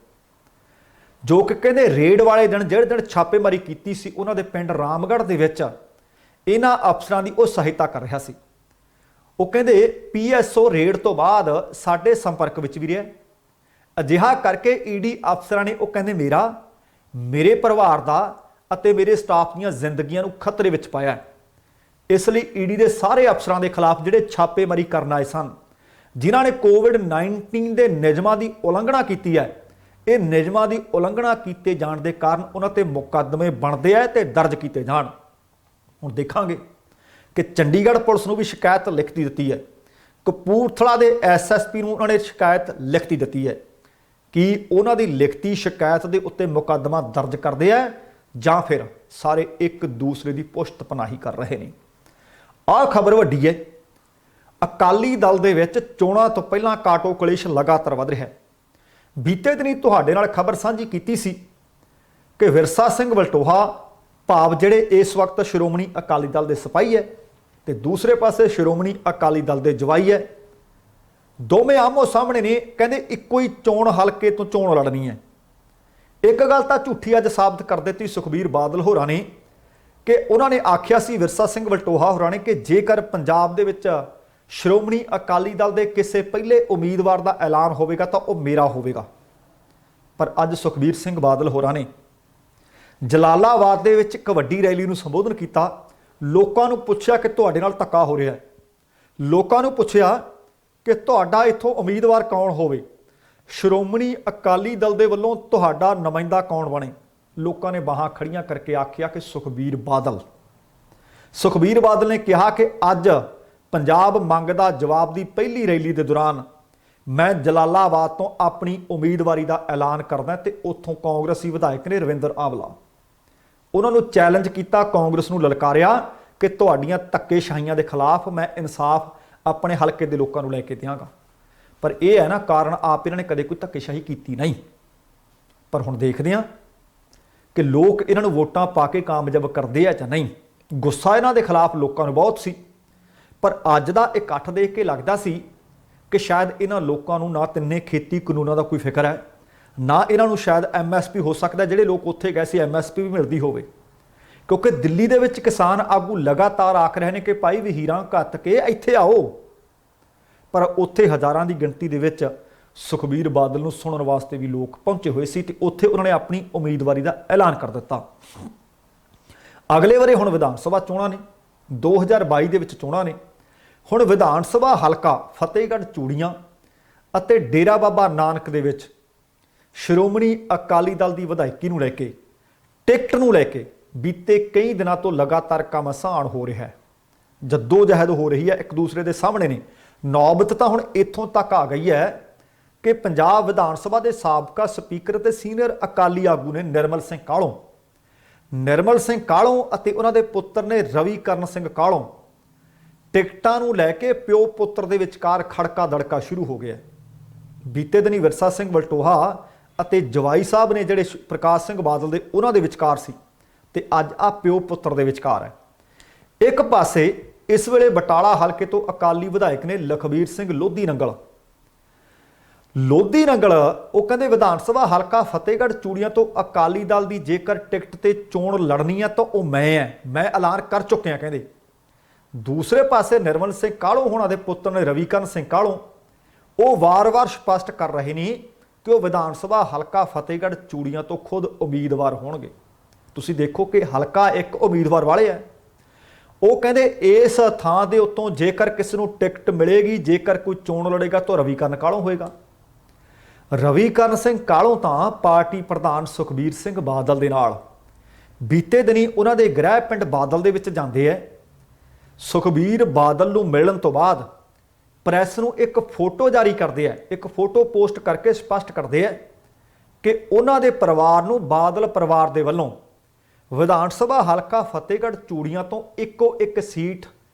ਜੋ ਕਿ ਕਹਿੰਦੇ ਰੇਡ ਵਾਲੇ ਦਿਨ ਜਿਹੜੇ ਦਿਨ ਛਾਪੇਮਾਰੀ ਕੀਤੀ ਸੀ ਉਹਨਾਂ ਦੇ ਪਿੰਡ ਰਾਮਗੜ੍ਹ ਦੇ ਵਿੱਚ ਇਹਨਾਂ ਅਫਸਰਾਂ ਦੀ ਉਹ ਸਹਾਇਤਾ ਕਰ ਰਿਹਾ ਸੀ। ਉਹ ਕਹਿੰਦੇ PSO ਰੇਡ ਤੋਂ ਬਾਅਦ ਸਾਡੇ ਸੰਪਰਕ ਵਿੱਚ ਵੀ ਰਿਹਾ। ਅਜਿਹਾ ਕਰਕੇ ED ਅਫਸਰਾਂ ਨੇ ਉਹ ਕਹਿੰਦੇ ਮੇਰੇ ਪਰਿਵਾਰ ਦਾ ਅਤੇ ਮੇਰੇ ਸਟਾਫ ਦੀਆਂ ਜ਼ਿੰਦਗੀਆਂ ਨੂੰ ਖਤਰੇ ਵਿੱਚ ਪਾਇਆ। ਇਸ ਲਈ ED ਦੇ ਸਾਰੇ ਅਫਸਰਾਂ ਦੇ ਖਿਲਾਫ ਜਿਹੜੇ ਛਾਪੇਮਾਰੀ ਕਰਨ ਆਏ ਸਨ, ਜਿਨ੍ਹਾਂ ਨੇ COVID-19 ਦੇ ਨਿਯਮਾਂ ਦੀ ਉਲੰਘਣਾ ਕੀਤੀ ਹੈ, ਇਹ ਨਿਯਮਾਂ ਦੀ ਉਲੰਘਣਾ ਕੀਤੇ ਜਾਣ ਦੇ ਕਾਰਨ ਉਹਨਾਂ ਤੇ ਮੁਕੱਦਮੇ ਬਣਦੇ ਆ ਤੇ ਦਰਜ ਕੀਤੇ ਜਾਣ। ਹੁਣ ਦੇਖਾਂਗੇ ਕਿ ਚੰਡੀਗੜ੍ਹ ਪੁਲਿਸ ਨੂੰ ਵੀ ਸ਼ਿਕਾਇਤ ਲਿਖਤੀ ਦਿੱਤੀ ਹੈ, ਕਪੂਰਥਲਾ ਦੇ SSP ਨੂੰ ਉਹਨਾਂ ਨੇ ਸ਼ਿਕਾਇਤ ਲਿਖਤੀ ਦਿੱਤੀ ਹੈ। ਕਿ ਉਹਨਾਂ ਦੀ ਲਿਖਤੀ ਸ਼ਿਕਾਇਤ ਦੇ ਉੱਤੇ ਮੁਕੱਦਮਾ ਦਰਜ ਕਰਦੇ ਆ ਜਾਂ ਫਿਰ ਸਾਰੇ ਇੱਕ ਦੂਸਰੇ ਦੀ ਪੁਸ਼ਤ ਪਨਾਹੀ ਕਰ ਰਹੇ ਨੇ। ਆਹ ਖਬਰ ਵੱਡੀ ਹੈ। ਅਕਾਲੀ ਦਲ ਦੇ ਵਿੱਚ ਚੋਣਾਂ ਤੋਂ ਪਹਿਲਾਂ ਕਾਟੋ ਕਲੇਸ਼ ਲਗਾਤਾਰ ਵਧ ਰਿਹਾ ਹੈ। ਬੀਤੇ ਦਿਨੀ ਤੁਹਾਡੇ ਨਾਲ ਖਬਰ ਸਾਂਝੀ ਕੀਤੀ ਸੀ ਕਿ ਵਿਰਸਾ ਸਿੰਘ ਵਲਟੋਹਾ, ਭਾਵ ਜਿਹੜੇ ਇਸ ਵਕਤ ਸ਼੍ਰੋਮਣੀ ਅਕਾਲੀ ਦਲ ਦੇ ਸਿਪਾਹੀ ਹੈ ਤੇ ਦੂਸਰੇ ਪਾਸੇ ਸ਼੍ਰੋਮਣੀ ਅਕਾਲੀ ਦਲ ਦੇ ਜਵਾਈ ਹੈ, ਦੋਵੇਂ ਆਮੋ ਸਾਹਮਣੇ ਨੇ। ਕਹਿੰਦੇ ਇੱਕੋ ਹੀ ਚੋਣ ਹਲਕੇ ਤੋਂ ਚੋਣ ਲੜਨੀ ਹੈ। ਇੱਕ ਗੱਲ ਤਾਂ ਝੂਠੀ ਅੱਜ ਸਾਬਤ ਕਰ ਦਿੱਤੀ ਸੁਖਬੀਰ ਬਾਦਲ ਹੋਰਾਂ ਨੇ ਕਿ ਉਹਨਾਂ ਨੇ ਆਖਿਆ ਸੀ ਵਿਰਸਾ ਸਿੰਘ ਵਲਟੋਹਾ ਹੋਰਾਂ ਨੇ ਕਿ ਜੇਕਰ ਪੰਜਾਬ ਦੇ ਵਿੱਚ ਸ਼੍ਰੋਮਣੀ ਅਕਾਲੀ ਦਲ ਦੇ ਕਿਸੇ ਪਹਿਲੇ ਉਮੀਦਵਾਰ ਦਾ ਐਲਾਨ ਹੋਵੇਗਾ ਤਾਂ ਉਹ ਮੇਰਾ ਹੋਵੇਗਾ। ਪਰ ਅੱਜ ਸੁਖਬੀਰ ਸਿੰਘ ਬਾਦਲ ਹੋਰਾਂ ਨੇ ਜਲਾਲਾਬਾਦ ਦੇ ਵਿੱਚ ਇੱਕ ਵੱਡੀ ਰੈਲੀ ਨੂੰ ਸੰਬੋਧਨ ਕੀਤਾ। ਲੋਕਾਂ ਨੂੰ ਪੁੱਛਿਆ ਕਿ ਤੁਹਾਡੇ ਨਾਲ ਧੱਕਾ ਹੋ ਰਿਹਾ ਹੈ। ਲੋਕਾਂ ਨੂੰ ਪੁੱਛਿਆ ਕਿ ਤੁਹਾਡਾ ਇੱਥੋਂ ਉਮੀਦਵਾਰ ਕੌਣ ਹੋਵੇ, ਸ਼੍ਰੋਮਣੀ ਅਕਾਲੀ ਦਲ ਦੇ ਵੱਲੋਂ ਤੁਹਾਡਾ ਨੁਮਾਇੰਦਾ ਕੌਣ ਬਣੇ। ਲੋਕਾਂ ਨੇ ਬਾਹਾਂ ਖੜੀਆਂ ਕਰਕੇ ਆਖਿਆ ਕਿ ਸੁਖਬੀਰ ਬਾਦਲ। ਸੁਖਬੀਰ ਬਾਦਲ ਨੇ ਕਿਹਾ ਕਿ ਅੱਜ ਪੰਜਾਬ ਮੰਗਦਾ ਜਵਾਬ ਦੀ ਪਹਿਲੀ ਰੈਲੀ ਦੇ ਦੌਰਾਨ ਮੈਂ ਜਲਾਲਾਬਾਦ ਤੋਂ ਆਪਣੀ ਉਮੀਦਵਾਰੀ ਦਾ ਐਲਾਨ ਕਰਦਾ ਤੇ ਉੱਥੋਂ ਕਾਂਗਰਸੀ ਵਿਧਾਇਕ ਨੇ ਰਵਿੰਦਰ ਆਵਲਾ ਉਹਨਾਂ ਨੂੰ ਚੈਲੰਜ ਕੀਤਾ, ਕਾਂਗਰਸ ਨੂੰ ਲਲਕਾਰਿਆ ਕਿ ਤੁਹਾਡੀਆਂ ਧੱਕੇਸ਼ਾਹੀਆਂ ਦੇ ਖਿਲਾਫ ਮੈਂ ਇਨਸਾਫ ਆਪਣੇ ਹਲਕੇ ਦੇ ਲੋਕਾਂ ਨੂੰ ਲੈ ਕੇ ਦਿਆਂਗਾ। ਪਰ ਇਹ ਹੈ ਨਾ, ਕਾਰਨ ਆਪ ਇਹਨਾਂ ਨੇ ਕਦੇ ਕੋਈ ਧੱਕੇਸ਼ਾਹੀ ਕੀਤੀ ਨਹੀਂ। ਪਰ ਹੁਣ ਦੇਖਦੇ ਹਾਂ ਕਿ ਲੋਕ ਇਹਨਾਂ ਨੂੰ ਵੋਟਾਂ ਪਾ ਕੇ ਕਾਮਯਾਬ ਕਰਦੇ ਆ ਜਾਂ ਨਹੀਂ। ਗੁੱਸਾ ਇਹਨਾਂ ਦੇ ਖਿਲਾਫ ਲੋਕਾਂ ਨੂੰ ਬਹੁਤ ਸੀ, ਪਰ ਅੱਜ ਦਾ ਇਕੱਠ ਦੇਖ ਕੇ ਲੱਗਦਾ ਸੀ ਕਿ ਸ਼ਾਇਦ ਇਹਨਾਂ ਲੋਕਾਂ ਨੂੰ ਨਾ ਤਿੰਨੇ ਖੇਤੀ ਕਾਨੂੰਨਾਂ ਦਾ ਕੋਈ ਫਿਕਰ ਹੈ, ਨਾ ਇਹਨਾਂ ਨੂੰ ਸ਼ਾਇਦ MSP ਹੋ ਸਕਦਾ, ਜਿਹੜੇ ਲੋਕ ਉੱਥੇ ਗਏ ਸੀ MSP ਵੀ ਮਿਲਦੀ ਹੋਵੇ। ਕਿਉਂਕਿ ਦਿੱਲੀ ਦੇ ਵਿੱਚ ਕਿਸਾਨ ਆਗੂ ਲਗਾਤਾਰ ਆਖ ਰਹੇ ਨੇ ਕਿ ਭਾਈ ਵਹੀਰਾਂ ਘੱਤ ਕੇ ਇੱਥੇ ਆਓ, ਪਰ ਉੱਥੇ ਹਜ਼ਾਰਾਂ ਦੀ ਗਿਣਤੀ ਦੇ ਵਿੱਚ ਸੁਖਬੀਰ ਬਾਦਲ ਨੂੰ ਸੁਣਨ ਵਾਸਤੇ ਵੀ ਲੋਕ ਪਹੁੰਚੇ ਹੋਏ ਸੀ ਤੇ ਉੱਥੇ ਉਹਨਾਂ ਨੇ ਆਪਣੀ ਉਮੀਦਵਾਰੀ ਦਾ ਐਲਾਨ ਕਰ ਦਿੱਤਾ। ਅਗਲੇ ਵਾਰੇ ਹੁਣ ਵਿਧਾਨ ਸਭਾ ਚੋਣਾਂ ਨੇ, 2022 ਦੇ ਵਿੱਚ ਚੋਣਾਂ ਨੇ। ਹੁਣ ਵਿਧਾਨ ਸਭਾ ਹਲਕਾ ਫਤਿਹਗੜ੍ਹ ਚੂੜੀਆਂ ਅਤੇ ਡੇਰਾ ਬਾਬਾ ਨਾਨਕ ਦੇ ਵਿੱਚ ਸ਼੍ਰੋਮਣੀ ਅਕਾਲੀ ਦਲ ਦੀ ਵਿਧਾਇਕੀ ਨੂੰ ਲੈ ਕੇ, ਟਿਕਟ ਨੂੰ ਲੈ ਕੇ ਬੀਤੇ ਕਈ ਦਿਨਾਂ ਤੋਂ ਲਗਾਤਾਰ ਘਮਾਸਾਨ ਹੋ ਰਿਹਾ ਹੈ, ਜੱਦੋ-ਜਹਿਦ ਹੋ ਰਹੀ ਹੈ, ਇੱਕ ਦੂਸਰੇ ਦੇ ਸਾਹਮਣੇ ਨੇ। ਨੌਬਤ ਤਾਂ ਹੁਣ ਇੱਥੋਂ ਤੱਕ ਆ ਗਈ ਹੈ ਕਿ ਪੰਜਾਬ ਵਿਧਾਨ ਸਭਾ ਦੇ ਸਾਬਕਾ ਸਪੀਕਰ ਅਤੇ ਸੀਨੀਅਰ ਅਕਾਲੀ ਆਗੂ ਨੇ ਨਿਰਮਲ ਸਿੰਘ ਕਾਹਲੋਂ ਅਤੇ ਉਹਨਾਂ ਦੇ ਪੁੱਤਰ ਨੇ ਰਵੀ ਕਰਨ ਸਿੰਘ ਕਾਹਲੋਂ ਟਿਕਟਾਂ ਨੂੰ ਲੈ ਕੇ ਪਿਓ ਪੁੱਤਰ ਦੇ ਵਿਚਕਾਰ ਖੜਕਾ ਦੜਕਾ ਸ਼ੁਰੂ ਹੋ ਗਿਆ। ਬੀਤੇ ਦਿਨੀ ਵਿਰਸਾ ਸਿੰਘ ਵਲਟੋਹਾ ਅਤੇ ਜਵਾਈ ਸਾਹਿਬ ਨੇ ਜਿਹੜੇ ਪ੍ਰਕਾਸ਼ ਸਿੰਘ ਬਾਦਲ ਦੇ, ਉਹਨਾਂ ਦੇ ਵਿਚਕਾਰ ਸੀ ਤੇ ਅੱਜ ਆ ਪਿਓ ਪੁੱਤਰ ਦੇ ਵਿਚਕਾਰ ਹੈ। ਇੱਕ ਪਾਸੇ ਇਸ ਵੇਲੇ ਬਟਾਲਾ ਹਲਕੇ ਤੋਂ ਅਕਾਲੀ ਵਿਧਾਇਕ ਨੇ ਲਖਬੀਰ ਸਿੰਘ ਲੋਧੀ ਨੰਗਲ, ਉਹ ਕਹਿੰਦੇ ਵਿਧਾਨ ਸਭਾ ਹਲਕਾ ਫਤਿਹਗੜ੍ਹ ਚੂੜੀਆਂ ਤੋਂ ਅਕਾਲੀ ਦਲ ਦੀ ਜੇਕਰ ਟਿਕਟ ਤੇ ਚੋਣ ਲੜਨੀ ਆ ਤਾਂ ਉਹ ਮੈਂ ਐਲਾਨ ਕਰ ਚੁੱਕਿਆ ਕਹਿੰਦੇ। ਦੂਸਰੇ ਪਾਸੇ ਨਿਰਮਲ ਸਿੰਘ ਕਾਹਲੋਂ ਹੋਣਾ ਦੇ ਪੁੱਤਰ ਨੇ ਰਵੀ ਕਰਨ ਸਿੰਘ ਕਾਹਲੋਂ, ਉਹ ਵਾਰ-ਵਾਰ ਸਪਸ਼ਟ ਕਰ ਰਹੇ ਨੇ ਕਿ ਉਹ ਵਿਧਾਨ ਸਭਾ ਹਲਕਾ ਫਤਿਹਗੜ੍ਹ ਚੂੜੀਆਂ ਤੋਂ ਖੁਦ ਉਮੀਦਵਾਰ ਹੋਣਗੇ। ਤੁਸੀਂ ਦੇਖੋ ਕਿ ਹਲਕਾ ਇੱਕ ਉਮੀਦਵਾਰ ਵਾਲੇ ਹੈ। ਉਹ ਕਹਿੰਦੇ ਇਸ ਥਾਂ ਦੇ ਉੱਤੋਂ ਜੇਕਰ ਕਿਸੇ ਨੂੰ ਟਿਕਟ ਮਿਲੇਗੀ, ਜੇਕਰ ਕੋਈ ਚੋਣ ਲੜੇਗਾ ਤਾਂ ਰਵੀ ਕਰਨ ਕਾਹਲੋਂ ਹੋਏਗਾ। ਰਵੀ ਕਰਨ ਸਿੰਘ ਕਾਹਲੋਂ ਤਾਂ ਪਾਰਟੀ ਪ੍ਰਧਾਨ ਸੁਖਬੀਰ ਸਿੰਘ ਬਾਦਲ ਦੇ ਨਾਲ ਬੀਤੇ ਦਿਨੀ ਉਹਨਾਂ ਦੇ ਗ੍ਰਹਿ ਪਿੰਡ ਬਾਦਲ ਦੇ ਵਿੱਚ ਜਾਂਦੇ ਹੈ। ਸੁਖਬੀਰ ਬਾਦਲ ਨੂੰ ਮਿਲਣ ਤੋਂ ਬਾਅਦ ਪ੍ਰੈਸ ਨੂੰ ਇੱਕ ਫੋਟੋ ਜਾਰੀ ਕਰਦੇ ਆ, ਇੱਕ ਫੋਟੋ ਪੋਸਟ ਕਰਕੇ ਸਪਸ਼ਟ ਕਰਦੇ ਆ ਕਿ ਉਹਨਾਂ ਦੇ ਪਰਿਵਾਰ ਨੂੰ ਬਾਦਲ ਪਰਿਵਾਰ ਦੇ ਵੱਲੋਂ ਵਿਧਾਨ ਸਭਾ ਹਲਕਾ ਫਤਿਹਗੜ੍ਹ ਚੂੜੀਆਂ ਤੋਂ ਇੱਕੋ ਇੱਕ ਸੀਟ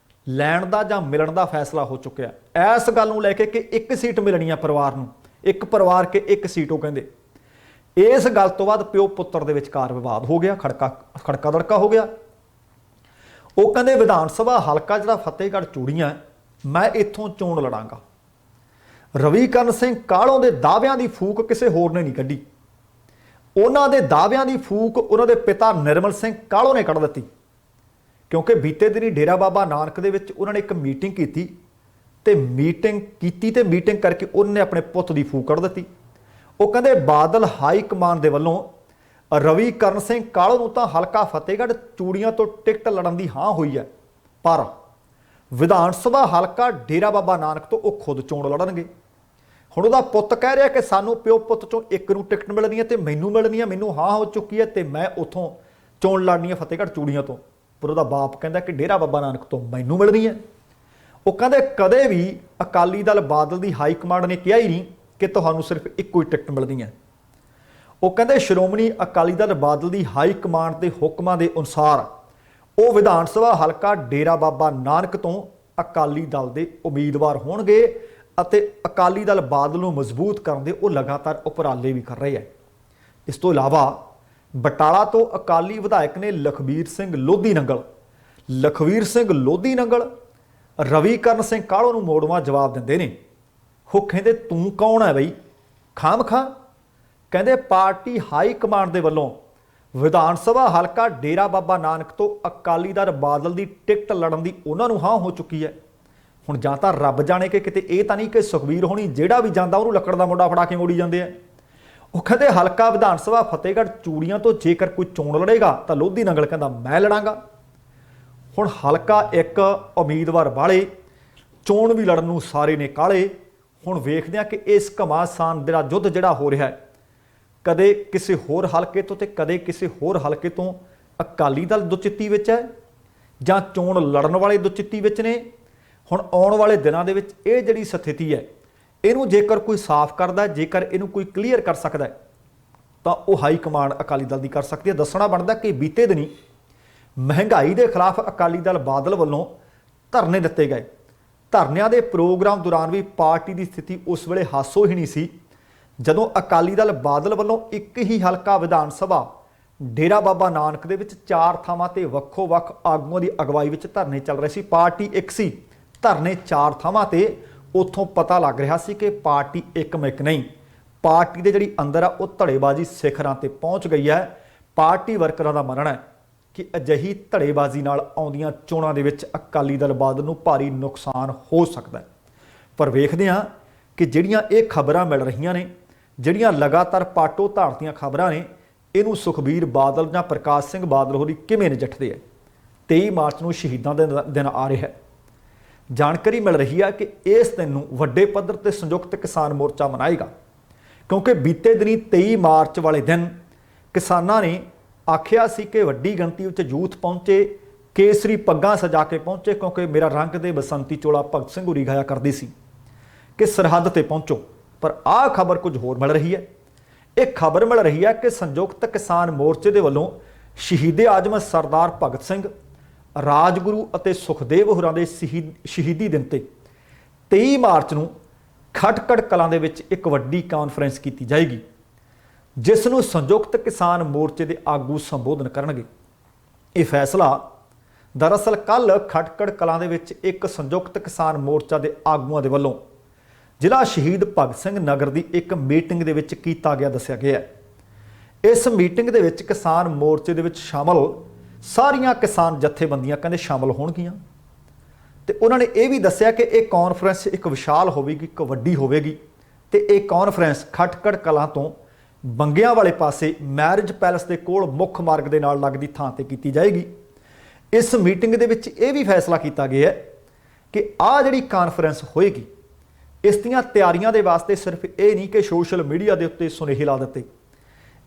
ਲੈਣ ਦਾ ਜਾਂ ਮਿਲਣ ਦਾ ਫੈਸਲਾ ਹੋ ਚੁੱਕਿਆ। ਇਸ ਗੱਲ ਨੂੰ ਲੈ ਕੇ ਕਿ ਇੱਕ ਸੀਟ ਮਿਲਣੀ ਆ ਪਰਿਵਾਰ ਨੂੰ, ਇੱਕ ਪਰਿਵਾਰ ਕੇ ਇੱਕ ਸੀਟ, ਉਹ ਕਹਿੰਦੇ। ਇਸ ਗੱਲ ਤੋਂ ਬਾਅਦ ਪਿਓ ਪੁੱਤਰ ਦੇ ਵਿਚਕਾਰ ਵਿਵਾਦ ਹੋ ਗਿਆ, ਖੜਕਾ ਦੜਕਾ ਹੋ ਗਿਆ। ਉਹ ਕਹਿੰਦੇ ਵਿਧਾਨ ਸਭਾ ਹਲਕਾ ਜਿਹੜਾ ਫਤਿਹਗੜ੍ਹ ਚੂੜੀਆਂ, ਮੈਂ ਇੱਥੋਂ ਚੋਣ ਲੜਾਂਗਾ। ਰਵੀ ਕਰਨ ਸਿੰਘ ਕਾਹਲੋਂ ਦੇ ਦਾਅਵਿਆਂ ਦੀ ਫੂਕ ਕਿਸੇ ਹੋਰ ਨੇ ਨਹੀਂ ਕੱਢੀ। ਉਹਨਾਂ ਦੇ ਦਾਅਵਿਆਂ ਦੀ ਫੂਕ ਉਹਨਾਂ ਦੇ ਪਿਤਾ ਨਿਰਮਲ ਸਿੰਘ ਕਾਹਲੋਂ ਨੇ ਕੱਢ ਦਿੱਤੀ, ਕਿਉਂਕਿ ਬੀਤੇ ਦਿਨੀ ਡੇਰਾ ਬਾਬਾ ਨਾਨਕ ਦੇ ਵਿੱਚ ਉਹਨਾਂ ਨੇ ਇੱਕ ਮੀਟਿੰਗ ਕੀਤੀ ਤੇ ਮੀਟਿੰਗ ਕਰਕੇ ਉਹਨਾਂ ਨੇ ਆਪਣੇ ਪੁੱਤ ਦੀ ਫੂਕ ਕੱਢ ਦਿੱਤੀ। ਉਹ ਕਹਿੰਦੇ ਬਾਦਲ ਹਾਈ ਕਮਾਨ ਦੇ ਵੱਲੋਂ ਰਵੀ ਕਰਨ ਸਿੰਘ ਕਾਹਲੋਂ ਨੂੰ ਤਾਂ ਹਲਕਾ ਫਤਿਹਗੜ੍ਹ ਚੂੜੀਆਂ ਤੋਂ ਟਿਕਟ ਲੜਨ ਦੀ ਹਾਂ ਹੋਈ ਹੈ, ਪਰ ਵਿਧਾਨ ਸਭਾ ਹਲਕਾ ਡੇਰਾ ਬਾਬਾ ਨਾਨਕ ਤੋਂ ਉਹ ਖੁਦ ਚੋਣ ਲੜਨਗੇ। ਹੁਣ ਉਹਦਾ ਪੁੱਤ ਕਹਿ ਰਿਹਾ ਕਿ ਸਾਨੂੰ ਪਿਓ ਪੁੱਤ ਚੋਂ ਇੱਕ ਨੂੰ ਟਿਕਟ ਮਿਲਣੀ ਹੈ ਤੇ ਮੈਨੂੰ ਮਿਲਣੀ ਹੈ, ਮੈਨੂੰ ਹਾਂ ਹੋ ਚੁੱਕੀ ਹੈ ਤੇ ਮੈਂ ਉੱਥੋਂ ਚੋਣ ਲੜਨੀ ਹੈ ਫਤਿਹਗੜ੍ਹ ਚੂੜੀਆਂ ਤੋਂ। ਪਰ ਉਹਦਾ ਬਾਪ ਕਹਿੰਦਾ ਕਿ ਡੇਰਾ ਬਾਬਾ ਨਾਨਕ ਤੋਂ ਮੈਨੂੰ ਮਿਲਣੀ ਹੈ। ਉਹ ਕਹਿੰਦੇ ਕਦੇ ਵੀ ਅਕਾਲੀ ਦਲ ਬਾਦਲ ਦੀ ਹਾਈ ਕਮਾਂਡ ਨੇ ਕਿਹਾ ਹੀ ਨਹੀਂ ਕਿ ਤੁਹਾਨੂੰ ਸਿਰਫ ਇੱਕੋ ਹੀ ਟਿਕਟ ਮਿਲਣੀ ਹੈ। ਉਹ ਕਹਿੰਦੇ ਸ਼੍ਰੋਮਣੀ ਅਕਾਲੀ ਦਲ ਬਾਦਲ ਦੀ ਹਾਈ ਕਮਾਂਡ ਦੇ ਹੁਕਮਾਂ ਦੇ ਅਨੁਸਾਰ ਉਹ ਵਿਧਾਨ ਸਭਾ ਹਲਕਾ ਡੇਰਾ ਬਾਬਾ ਨਾਨਕ ਤੋਂ ਅਕਾਲੀ ਦਲ ਦੇ ਉਮੀਦਵਾਰ ਹੋਣਗੇ ਅਤੇ ਅਕਾਲੀ ਦਲ ਬਾਦਲ ਨੂੰ ਮਜ਼ਬੂਤ ਕਰਨ ਦੇ ਉਹ ਲਗਾਤਾਰ ਉਪਰਾਲੇ ਵੀ ਕਰ ਰਹੇ ਹੈ। ਇਸ ਤੋਂ ਇਲਾਵਾ ਬਟਾਲਾ ਤੋਂ ਅਕਾਲੀ ਵਿਧਾਇਕ ਨੇ ਲਖਬੀਰ ਸਿੰਘ ਲੋਧੀ ਨੰਗਲ ਰਵੀ ਕਰਨ ਸਿੰਘ ਕਾਹਲੋਂ ਨੂੰ ਮੋੜਵਾਂ ਜਵਾਬ ਦਿੰਦੇ ਨੇ। ਉਹ ਕਹਿੰਦੇ ਤੂੰ ਕੌਣ ਹੈ ਬਈ ਖਾਮਖਾ। ਕਹਿੰਦੇ ਪਾਰਟੀ ਹਾਈ ਕਮਾਂਡ ਦੇ ਵੱਲੋਂ ਵਿਧਾਨ ਸਭਾ ਹਲਕਾ ਡੇਰਾ ਬਾਬਾ ਨਾਨਕ ਤੋਂ ਅਕਾਲੀ ਦਲ ਬਾਦਲ ਦੀ ਟਿਕਟ ਲੜਨ ਦੀ ਉਹਨਾਂ ਨੂੰ ਹਾਂ ਹੋ ਚੁੱਕੀ ਹੈ। ਹੁਣ ਜਾਂ ਤਾਂ ਰੱਬ ਜਾਣੇ ਕਿ ਕਿਤੇ ਇਹ ਤਾਂ ਨਹੀਂ ਕਿ ਸੁਖਬੀਰ ਹੋਣੀ ਜਿਹੜਾ ਵੀ ਜਾਂਦਾ ਉਹਨੂੰ ਲੱਕੜ ਦਾ ਮੁੰਡਾ ਫੜਾ ਕੇ ਮੋੜੀ ਜਾਂਦੇ ਆ। ਉਹ ਕਹਿੰਦੇ ਹਲਕਾ ਵਿਧਾਨ ਸਭਾ ਫਤਿਹਗੜ੍ਹ ਚੂੜੀਆਂ ਤੋਂ ਜੇਕਰ ਕੋਈ ਚੋਣ ਲੜੇਗਾ ਤਾਂ ਲੋਧੀ ਨੰਗਲ ਕਹਿੰਦਾ ਮੈਂ ਲੜਾਂਗਾ। ਹੁਣ ਹਲਕਾ ਇੱਕ ਉਮੀਦਵਾਰ ਵਾਲੇ ਚੋਣ ਵੀ ਲੜਨ ਨੂੰ ਸਾਰੇ ਨੇ ਕਾਲੇ। ਹੁਣ ਵੇਖਦੇ ਹਾਂ ਕਿ ਇਸ ਘਮਾਸਾਨ ਦਾ ਯੁੱਧ ਜਿਹੜਾ ਹੋ ਰਿਹਾ ਹੈ, ਕਦੇ ਕਿਸੇ ਹੋਰ ਹਲਕੇ ਤੋਂ ਤੇ ਕਦੇ ਕਿਸੇ ਹੋਰ ਹਲਕੇ ਤੋਂ ਅਕਾਲੀ ਦਲ ਦੁਚਿੱਤੀ ਵਿੱਚ ਹੈ ਜਾਂ ਚੋਣ ਲੜਨ ਵਾਲੇ ਦੁਚਿੱਤੀ ਵਿੱਚ ਨੇ। ਹੁਣ ਆਉਣ ਵਾਲੇ ਦਿਨਾਂ ਦੇ ਵਿੱਚ ਇਹ ਜਿਹੜੀ ਸਥਿਤੀ ਹੈ, ਇਹਨੂੰ ਜੇਕਰ ਕੋਈ ਸਾਫ਼ ਕਰਦਾ, ਜੇਕਰ ਇਹਨੂੰ ਕੋਈ ਕਲੀਅਰ ਕਰ ਸਕਦਾ ਹੈ, ਤਾਂ ਉਹ ਹਾਈ ਕਮਾਂਡ ਅਕਾਲੀ ਦਲ ਦੀ ਕਰ ਸਕਦੀ ਹੈ। ਦੱਸਣਾ ਬਣਦਾ ਕਿ ਬੀਤੇ ਦਿਨੀ ਮਹਿੰਗਾਈ ਦੇ ਖਿਲਾਫ ਅਕਾਲੀ ਦਲ ਬਾਦਲ ਵੱਲੋਂ ਧਰਨੇ ਦਿੱਤੇ ਗਏ। ਧਰਨਿਆਂ ਦੇ ਪ੍ਰੋਗਰਾਮ ਦੌਰਾਨ ਵੀ ਪਾਰਟੀ ਦੀ ਸਥਿਤੀ ਉਸ ਵੇਲੇ ਹਾਸੋਹੀਣੀ ਸੀ ਜਦੋਂ ਅਕਾਲੀ ਦਲ ਬਾਦਲ ਵੱਲੋਂ ਇੱਕ ਹੀ ਹਲਕਾ ਵਿਧਾਨ ਸਭਾ ਡੇਰਾ ਬਾਬਾ ਨਾਨਕ ਦੇ ਵਿੱਚ 4 ਥਾਵਾਂ ਤੇ ਵੱਖੋ-ਵੱਖ ਆਗੂਆਂ ਦੀ ਅਗਵਾਈ ਵਿੱਚ ਧਰਨੇ ਚੱਲ ਰਹੇ ਸੀ। ਪਾਰਟੀ ਇੱਕ ਸੀ, ਧਰਨੇ 4 ਥਾਵਾਂ ਤੇ। ਉੱਥੋਂ ਪਤਾ ਲੱਗ ਰਿਹਾ ਸੀ ਕਿ ਪਾਰਟੀ ਇੱਕਮਿਕ ਨਹੀਂ, ਪਾਰਟੀ ਦੇ ਜਿਹੜੀ ਅੰਦਰ ਆ ਉਹ ਧੜੇਬਾਜ਼ੀ ਸਿਖਰਾਂ ਤੇ ਪਹੁੰਚ ਗਈ ਹੈ। ਪਾਰਟੀ ਵਰਕਰਾਂ ਦਾ ਮੰਨਣਾ ਹੈ ਕਿ ਅਜਿਹੀ ਧੜੇਬਾਜ਼ੀ ਨਾਲ ਆਉਂਦੀਆਂ ਚੋਣਾਂ ਦੇ ਵਿੱਚ ਅਕਾਲੀ ਦਲ ਬਾਦਲ ਨੂੰ ਭਾਰੀ ਨੁਕਸਾਨ ਹੋ ਸਕਦਾ ਹੈ। ਪਰ ਵੇਖਦੇ ਹਾਂ ਕਿ ਜਿਹੜੀਆਂ ਇਹ ਖਬਰਾਂ ਮਿਲ ਰਹੀਆਂ ਨੇ, ਜਿਹੜੀਆਂ ਲਗਾਤਾਰ ਪਾਟੋ ਧਾਰਦੀਆਂ ਖਬਰਾਂ ਨੇ, ਇਹਨੂੰ ਸੁਖਬੀਰ ਬਾਦਲ ਜਾਂ ਪ੍ਰਕਾਸ਼ ਸਿੰਘ ਬਾਦਲ ਹੋਰੀ ਕਿਵੇਂ ਨਜਿੱਠਦੇ ਹੈ। 23 ਮਾਰਚ ਨੂੰ ਸ਼ਹੀਦਾਂ ਦਾ ਦਿਨ ਆ ਰਿਹਾ ਹੈ। ਜਾਣਕਾਰੀ ਮਿਲ ਰਹੀ ਹੈ ਕਿ ਇਸ ਦਿਨ ਨੂੰ ਵੱਡੇ ਪੱਧਰ ਤੇ ਸੰਯੁਕਤ ਕਿਸਾਨ ਮੋਰਚਾ ਮਨਾਏਗਾ, ਕਿਉਂਕਿ ਬੀਤੇ ਦਿਨੀ 23 ਮਾਰਚ ਵਾਲੇ ਦਿਨ ਕਿਸਾਨਾਂ ਨੇ ਆਖਿਆ ਸੀ ਕਿ ਵੱਡੀ ਗਿਣਤੀ ਵਿੱਚ ਯੂਥ ਪਹੁੰਚੇ, ਕੇਸਰੀ ਪੱਗਾਂ ਸਜਾ ਕੇ ਪਹੁੰਚੇ, ਕਿਉਂਕਿ ਮੇਰਾ ਰੰਗ ਦੇ ਬਸੰਤੀ ਚੋਲਾ ਭਗਤ ਸਿੰਘ ਹੋਰੀ ਗਾਇਆ ਕਰਦੀ ਸੀ ਕਿ ਸਰਹੱਦ ਤੇ ਪਹੁੰਚੋ। ਪਰ ਆਹ ਖਬਰ ਕੁਝ ਹੋਰ ਮਿਲ ਰਹੀ ਹੈ। ਇਹ ਖਬਰ ਮਿਲ ਰਹੀ ਹੈ ਕਿ ਸੰਯੁਕਤ ਕਿਸਾਨ ਮੋਰਚੇ ਦੇ ਵੱਲੋਂ ਸ਼ਹੀਦੇ ਆਜ਼ਮ ਸਰਦਾਰ ਭਗਤ ਸਿੰਘ, ਰਾਜਗੁਰੂ ਅਤੇ ਸੁਖਦੇਵ ਹੋਰਾਂ ਦੇ ਸ਼ਹੀਦੀ ਦਿਨ ਤੇ 23 ਮਾਰਚ ਨੂੰ ਖਟਕੜ ਕਲਾਂ ਦੇ ਵਿੱਚ ਇੱਕ ਵੱਡੀ ਕਾਨਫਰੰਸ ਕੀਤੀ ਜਾਏਗੀ, ਜਿਸ ਨੂੰ ਸੰਯੁਕਤ ਕਿਸਾਨ ਮੋਰਚੇ ਦੇ ਆਗੂ ਸੰਬੋਧਨ ਕਰਨਗੇ। ਇਹ ਫੈਸਲਾ ਦਰਅਸਲ ਕੱਲ ਖਟਕੜ ਕਲਾਂ ਦੇ ਵਿੱਚ ਇੱਕ ਸੰਯੁਕਤ ਕਿਸਾਨ ਮੋਰਚਾ ਦੇ ਆਗੂਆਂ ਦੇ ਵੱਲੋਂ ਜ਼ਿਲ੍ਹਾ ਸ਼ਹੀਦ ਭਗਤ ਸਿੰਘ ਨਗਰ ਦੀ ਇੱਕ ਮੀਟਿੰਗ ਦੇ ਵਿੱਚ ਕੀਤਾ ਗਿਆ ਦੱਸਿਆ ਗਿਆ ਹੈ। ਇਸ ਮੀਟਿੰਗ ਦੇ ਵਿੱਚ ਕਿਸਾਨ ਮੋਰਚੇ ਦੇ ਵਿੱਚ ਸ਼ਾਮਲ ਸਾਰੀਆਂ ਕਿਸਾਨ ਜਥੇਬੰਦੀਆਂ ਕਹਿੰਦੇ ਸ਼ਾਮਲ ਹੋਣਗੀਆਂ ਤੇ ਉਹਨਾਂ ਨੇ ਇਹ ਵੀ ਦੱਸਿਆ ਕਿ ਇਹ ਕਾਨਫਰੰਸ ਇੱਕ ਵਿਸ਼ਾਲ ਹੋਵੇਗੀ, ਇੱਕ ਵੱਡੀ ਹੋਵੇਗੀ ਤੇ ਇਹ ਕਾਨਫਰੰਸ ਖਟਕੜ ਕਲਾਂ ਤੋਂ ਬੰਗਿਆਂ ਵਾਲੇ ਪਾਸੇ ਮੈਰਿਜ ਪੈਲਸ ਦੇ ਕੋਲ ਮੁੱਖ ਮਾਰਗ ਦੇ ਨਾਲ ਲੱਗਦੀ ਥਾਂ ਤੇ ਕੀਤੀ ਜਾਏਗੀ। ਇਸ ਮੀਟਿੰਗ ਦੇ ਵਿੱਚ ਇਹ ਵੀ ਫੈਸਲਾ ਕੀਤਾ ਗਿਆ ਹੈ ਕਿ ਆਹ ਜਿਹੜੀ ਕਾਨਫਰੰਸ ਹੋਏਗੀ, ਇਸ ਦੀਆਂ ਤਿਆਰੀਆਂ ਦੇ ਵਾਸਤੇ ਸਿਰਫ ਇਹ ਨਹੀਂ ਕਿ ਸੋਸ਼ਲ ਮੀਡੀਆ ਦੇ ਉੱਤੇ ਸੁਨੇਹੇ ਲਾ ਦਿੱਤੇ।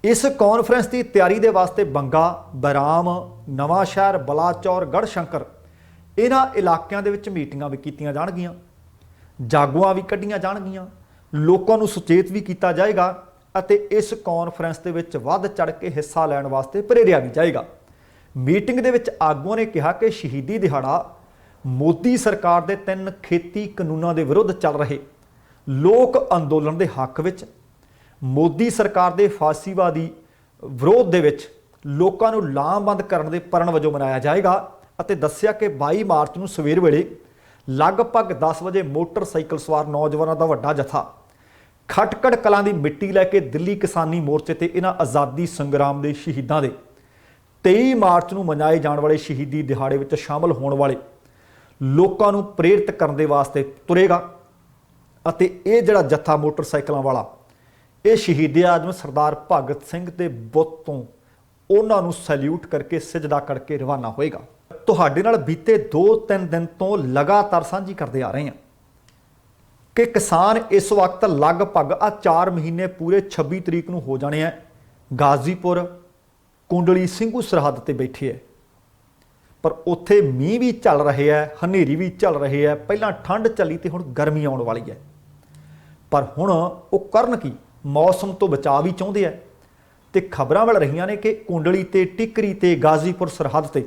ਇਸ ਕਾਨਫਰੰਸ ਦੀ ਤਿਆਰੀ ਦੇ ਵਾਸਤੇ ਬੰਗਾ, ਬਰਾਮ, ਨਵਾਂ ਸ਼ਹਿਰ, ਬਲਾਚੌਰ, ਗੜ੍ਹਸ਼ੰਕਰ ਇਹਨਾਂ ਇਲਾਕਿਆਂ ਦੇ ਵਿੱਚ ਮੀਟਿੰਗਾਂ ਵੀ ਕੀਤੀਆਂ ਜਾਣਗੀਆਂ, ਜਾਗੋਆਂ ਵੀ ਕੱਢੀਆਂ ਜਾਣਗੀਆਂ, ਲੋਕਾਂ ਨੂੰ ਸੁਚੇਤ ਵੀ ਕੀਤਾ ਜਾਏਗਾ ਅਤੇ ਇਸ ਕਾਨਫਰੰਸ ਦੇ ਵਿੱਚ ਵੱਧ ਚੜ ਕੇ ਹਿੱਸਾ ਲੈਣ ਵਾਸਤੇ ਪ੍ਰੇਰਿਆ ਵੀ ਜਾਏਗਾ। ਮੀਟਿੰਗ ਦੇ ਵਿੱਚ ਆਗੂਆਂ ਨੇ ਕਿਹਾ ਕਿ ਸ਼ਹੀਦੀ ਦਿਹਾੜਾ ਮੋਦੀ ਸਰਕਾਰ ਦੇ 3 ਖੇਤੀ ਕਾਨੂੰਨਾਂ ਦੇ ਵਿਰੁੱਧ ਚੱਲ ਰਹੇ ਲੋਕ ਅੰਦੋਲਨ ਦੇ ਹੱਕ ਵਿੱਚ, ਮੋਦੀ ਸਰਕਾਰ ਦੇ ਫਾਸੀਵਾਦੀ ਵਿਰੋਧ ਦੇ ਵਿੱਚ ਲੋਕਾਂ ਨੂੰ ਲਾਮਬੰਦ ਕਰਨ ਦੇ ਪਰਨ ਵਜੋਂ ਮਨਾਇਆ ਜਾਏਗਾ ਅਤੇ ਦੱਸਿਆ ਕਿ 22 ਮਾਰਚ ਨੂੰ ਸਵੇਰ ਵੇਲੇ ਲਗਭਗ 10 ਵਜੇ ਮੋਟਰਸਾਈਕਲ ਸਵਾਰ ਨੌਜਵਾਨਾਂ ਦਾ ਵੱਡਾ ਜਥਾ ਖਟਕੜ ਕਲਾਂ ਦੀ ਮਿੱਟੀ ਲੈ ਕੇ ਦਿੱਲੀ ਕਿਸਾਨੀ ਮੋਰਚੇ ਤੇ ਇਹਨਾਂ ਆਜ਼ਾਦੀ ਸੰਗਰਾਮ ਦੇ ਸ਼ਹੀਦਾਂ ਦੇ 23 ਮਾਰਚ ਨੂੰ ਮਨਾਏ ਜਾਣ ਵਾਲੇ ਸ਼ਹੀਦੀ ਦਿਹਾੜੇ ਵਿੱਚ ਸ਼ਾਮਲ ਹੋਣ ਵਾਲੇ ਲੋਕਾਂ ਨੂੰ ਪ੍ਰੇਰਿਤ ਕਰਨ ਦੇ ਵਾਸਤੇ ਤੁਰੇਗਾ ਅਤੇ ਇਹ ਜਿਹੜਾ ਜੱਥਾ ਮੋਟਰਸਾਈਕਲਾਂ ਵਾਲਾ ਇਹ ਸ਼ਹੀਦੇ ਆਜ਼ਮ ਸਰਦਾਰ ਭਗਤ ਸਿੰਘ ਦੇ ਬੁੱਤ ਤੋਂ ਉਹਨਾਂ ਨੂੰ ਸੈਲਿਊਟ ਕਰਕੇ ਸਜਦਾ ਕਰਕੇ ਰਵਾਨਾ ਹੋਏਗਾ। ਤੁਹਾਡੇ ਨਾਲ ਬੀਤੇ 2-3 ਦਿਨ ਤੋਂ ਲਗਾਤਾਰ ਸਾਂਝੀ ਕਰਦੇ ਆ ਰਹੇ ਹਾਂ ਕਿ ਕਿਸਾਨ ਇਸ ਵਕਤ ਲਗਭਗ 4 ਮਹੀਨੇ ਪੂਰੇ 26 ਤਰੀਕ ਨੂੰ ਹੋ ਜਾਣੇ ਹੈ ਗਾਜ਼ੀਪੁਰ, ਕੁੰਡਲੀ, ਸਿੰਘੂ ਸਰਹੱਦ ਤੇ ਬੈਠੇ ਹੈ। ਪਰ ਉੱਥੇ ਮੀਂਹ ਵੀ ਚੱਲ ਰਹੇ ਹੈ, ਹਨੇਰੀ ਵੀ ਚੱਲ ਰਹੇ ਹੈ। ਪਹਿਲਾਂ ਠੰਡ ਚੱਲੀ ਤੇ ਹੁਣ ਗਰਮੀ ਆਉਣ ਵਾਲੀ ਹੈ। ਪਰ ਹੁਣ ਉਹ ਕਰਨ ਕੀ, ਮੌਸਮ ਤੋਂ ਬਚਾਅ ਵੀ ਚਾਹੁੰਦੇ ਹੈ ਤੇ ਖਬਰਾਂ ਮਿਲ ਰਹੀਆਂ ਨੇ ਕਿ ਕੁੰਡਲੀ ਤੇ ਟਿਕਰੀ ਤੇ ਗਾਜ਼ੀਪੁਰ ਸਰਹੱਦ ਤੇ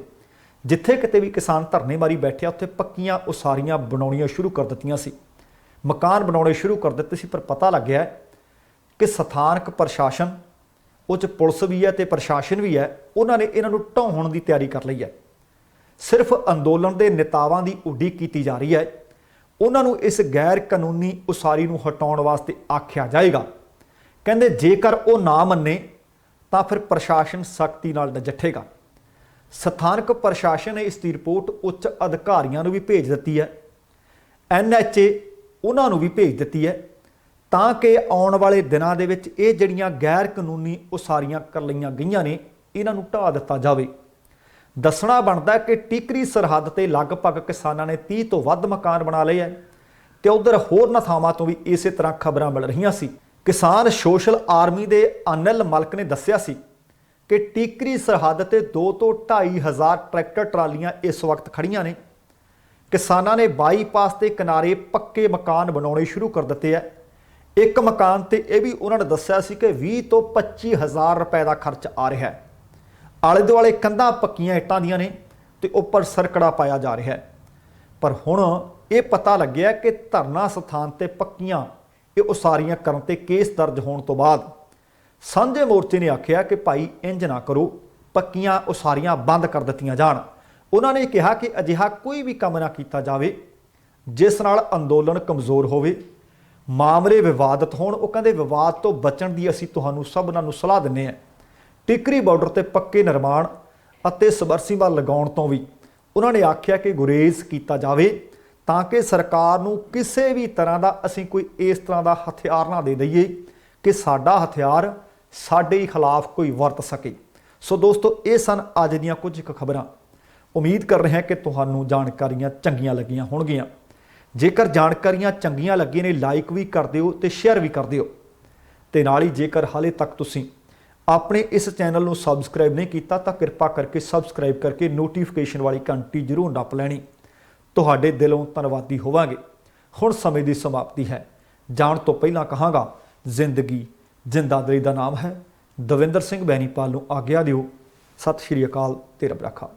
ਜਿੱਥੇ ਕਿਤੇ ਵੀ ਕਿਸਾਨ ਧਰਨੇ ਮਾਰੀ ਬੈਠਿਆ ਉੱਥੇ ਪੱਕੀਆਂ ਉਸਾਰੀਆਂ ਬਣਾਉਣੀਆਂ ਸ਼ੁਰੂ ਕਰ ਦਿੱਤੀਆਂ ਸੀ, ਮਕਾਨ ਬਣਾਉਣੇ ਸ਼ੁਰੂ ਕਰ ਦਿੱਤੇ ਸੀ। ਪਰ ਪਤਾ ਲੱਗਿਆ ਕਿ ਸਥਾਨਕ ਪ੍ਰਸ਼ਾਸਨ, ਉਹ 'ਚ ਪੁਲਿਸ ਵੀ ਹੈ ਤੇ ਪ੍ਰਸ਼ਾਸਨ ਵੀ ਹੈ, ਉਹਨਾਂ ਨੇ ਇਹਨਾਂ ਨੂੰ ਢਾਉਣ ਦੀ ਤਿਆਰੀ ਕਰ ਲਈ ਹੈ। ਸਿਰਫ ਅੰਦੋਲਨ ਦੇ ਨੇਤਾਵਾਂ ਦੀ ਉਡੀਕ ਕੀਤੀ ਜਾ ਰਹੀ ਹੈ। ਉਹਨਾਂ ਨੂੰ ਇਸ ਗੈਰ ਕਾਨੂੰਨੀ ਉਸਾਰੀ ਨੂੰ ਹਟਾਉਣ ਵਾਸਤੇ ਆਖਿਆ ਜਾਏਗਾ। ਕਹਿੰਦੇ ਜੇਕਰ ਉਹ ਨਾ ਮੰਨੇ ਤਾਂ ਫਿਰ ਪ੍ਰਸ਼ਾਸਨ ਸਖਤੀ ਨਾਲ ਨਜਿੱਠੇਗਾ। ਸਥਾਨਕ ਪ੍ਰਸ਼ਾਸਨ ਨੇ ਇਸ ਦੀ ਰਿਪੋਰਟ ਉੱਚ ਅਧਿਕਾਰੀਆਂ ਨੂੰ ਵੀ ਭੇਜ ਦਿੱਤੀ ਹੈ, NHA ਉਹਨਾਂ ਨੂੰ ਵੀ ਭੇਜ ਦਿੱਤੀ ਹੈ ਤਾਂ ਕਿ ਆਉਣ ਵਾਲੇ ਦਿਨਾਂ ਦੇ ਵਿੱਚ ਇਹ ਜਿਹੜੀਆਂ ਗੈਰ ਕਾਨੂੰਨੀ ਉਸਾਰੀਆਂ ਕਰ ਲਈਆਂ ਗਈਆਂ ਨੇ ਇਹਨਾਂ ਨੂੰ ਢਾਹ ਦਿੱਤਾ ਜਾਵੇ। ਦੱਸਣਾ ਬਣਦਾ ਕਿ ਟਿਕਰੀ ਸਰਹੱਦ ਤੇ ਲਗਭਗ ਕਿਸਾਨਾਂ ਨੇ 30 ਤੋਂ ਵੱਧ ਮਕਾਨ ਬਣਾ ਲਏ ਹੈ ਤੇ ਉਧਰ ਹੋਰਨਾਂ ਥਾਵਾਂ ਤੋਂ ਵੀ ਇਸੇ ਤਰ੍ਹਾਂ ਖਬਰਾਂ ਮਿਲ ਰਹੀਆਂ ਸੀ। ਕਿਸਾਨ ਸੋਸ਼ਲ ਆਰਮੀ ਦੇ ਅਨਿਲ ਮਲਕ ਨੇ ਦੱਸਿਆ ਸੀ ਕਿ ਟਿਕਰੀ ਸਰਹੱਦ ਤੇ 2 ਤੋਂ 2.5 ਹਜ਼ਾਰ ਟਰੈਕਟਰ ਟਰਾਲੀਆਂ ਇਸ ਵਕਤ ਖੜੀਆਂ ਨੇ। ਕਿਸਾਨਾਂ ਨੇ ਬਾਈਪਾਸ ਦੇ ਕਿਨਾਰੇ ਪੱਕੇ ਮਕਾਨ ਬਣਾਉਣੇ ਸ਼ੁਰੂ ਕਰ ਦਿੱਤੇ ਹੈ। ਇੱਕ ਮਕਾਨ ਤੇ ਇਹ ਵੀ ਉਹਨਾਂ ਨੇ ਦੱਸਿਆ ਸੀ ਕਿ 20 ਤੋਂ 25 ਹਜ਼ਾਰ ਰੁਪਏ ਦਾ ਖਰਚ ਆ ਰਿਹਾ ਹੈ। ਆਲੇ ਦੁਆਲੇ ਕੰਧਾਂ ਪੱਕੀਆਂ ਇੱਟਾਂ ਦੀਆਂ ਨੇ ਤੇ ਉੱਪਰ ਸਰਕੜਾ ਪਾਇਆ ਜਾ ਰਿਹਾ ਹੈ। ਪਰ ਹੁਣ ਇਹ ਪਤਾ ਲੱਗਿਆ ਕਿ ਧਰਨਾ ਸਥਾਨ ਤੇ ਪੱਕੀਆਂ ਇਹ ਉਸਾਰੀਆਂ ਕਰਨ ਤੇ ਕੇਸ ਦਰਜ ਹੋਣ ਤੋਂ ਬਾਅਦ ਸਾਂਝੇ ਮੋਰਚੇ ਨੇ ਆਖਿਆ ਕਿ ਭਾਈ ਇੰਜ ਨਾ ਕਰੋ, ਪੱਕੀਆਂ ਉਸਾਰੀਆਂ ਬੰਦ ਕਰ ਦਿੱਤੀਆਂ ਜਾਣ। ਉਹਨਾਂ ਨੇ ਕਿਹਾ ਕਿ ਅਜਿਹਾ ਕੋਈ ਵੀ ਕੰਮ ਨਾ ਕੀਤਾ ਜਾਵੇ ਜਿਸ ਨਾਲ ਅੰਦੋਲਨ ਕਮਜ਼ੋਰ ਹੋਵੇ, ਮਾਮਲੇ ਵਿਵਾਦਤ ਹੋਣ। ਉਹ ਕਹਿੰਦੇ ਵਿਵਾਦ ਤੋਂ ਬਚਣ ਦੀ ਅਸੀਂ ਤੁਹਾਨੂੰ ਸਭਨਾਂ ਨੂੰ ਸਲਾਹ ਦਿੰਦੇ ਹਾਂ। ਟਿਕਰੀ ਬਾਰਡਰ ਤੇ ਪੱਕੇ ਨਿਰਮਾਣ ਅਤੇ ਸਬਮਰਸੀਬਲ ਲਗਾਉਣ ਤੋਂ ਵੀ ਉਹਨਾਂ ਨੇ ਆਖਿਆ ਕਿ ਗੁਰੇਜ਼ ਕੀਤਾ ਜਾਵੇ ਤਾਂ ਕਿ ਸਰਕਾਰ ਨੂੰ ਕਿਸੇ ਵੀ ਤਰ੍ਹਾਂ ਦਾ ਅਸੀਂ ਕੋਈ ਇਸ ਤਰ੍ਹਾਂ ਦਾ ਹਥਿਆਰ ਨਾ ਦੇ ਦਈਏ ਕਿ ਸਾਡਾ ਹਥਿਆਰ ਸਾਡੇ ਹੀ ਖਿਲਾਫ ਕੋਈ ਵਰਤ ਸਕੇ। ਸੋ ਦੋਸਤੋ, ਇਹ ਸਨ ਅੱਜ ਦੀਆਂ ਕੁਝ ਕੁ ਖਬਰਾਂ। ਉਮੀਦ ਕਰ ਰਹੇ ਹਾਂ ਕਿ ਤੁਹਾਨੂੰ ਜਾਣਕਾਰੀਆਂ ਚੰਗੀਆਂ ਲੱਗੀਆਂ ਹੋਣਗੀਆਂ। ਜੇਕਰ ਜਾਣਕਾਰੀਆਂ ਚੰਗੀਆਂ ਲੱਗੀਆਂ ਨੇ ਲਾਈਕ ਵੀ ਕਰ ਦਿਓ ਤੇ ਸ਼ੇਅਰ ਵੀ ਕਰ ਦਿਓ। ਤੇ ਨਾਲ ਹੀ ਜੇਕਰ ਹਾਲੇ ਤੱਕ ਤੁਸੀਂ ਆਪਣੇ ਇਸ ਚੈਨਲ ਨੂੰ ਸਬਸਕ੍ਰਾਈਬ ਨਹੀਂ ਕੀਤਾ ਤਾਂ ਕਿਰਪਾ ਕਰਕੇ ਸਬਸਕ੍ਰਾਈਬ ਕਰਕੇ ਨੋਟੀਫਿਕੇਸ਼ਨ ਵਾਲੀ ਘੰਟੀ ਜ਼ਰੂਰ ਨੱਪ ਲੈਣੀ। ਤੁਹਾਡੇ ਦਿਲੋਂ ਧੰਨਵਾਦੀ ਹੋਵਾਂਗੇ। ਹੁਣ ਸਮੇਂ ਦੀ ਸਮਾਪਤੀ ਹੈ। ਜਾਣ ਤੋਂ ਪਹਿਲਾਂ ਕਹਾਂਗਾ, ਜ਼ਿੰਦਗੀ ਜ਼ਿੰਦਾਦਿਲੀ ਦਾ ਨਾਮ ਹੈ। ਦਵਿੰਦਰ ਸਿੰਘ ਬੈਨੀਪਾਲ ਨੂੰ ਆਗਿਆ ਦਿਓ। ਸਤਿ ਸ਼੍ਰੀ ਅਕਾਲ ਤੇ ਰੱਬ ਰਾਖਾ।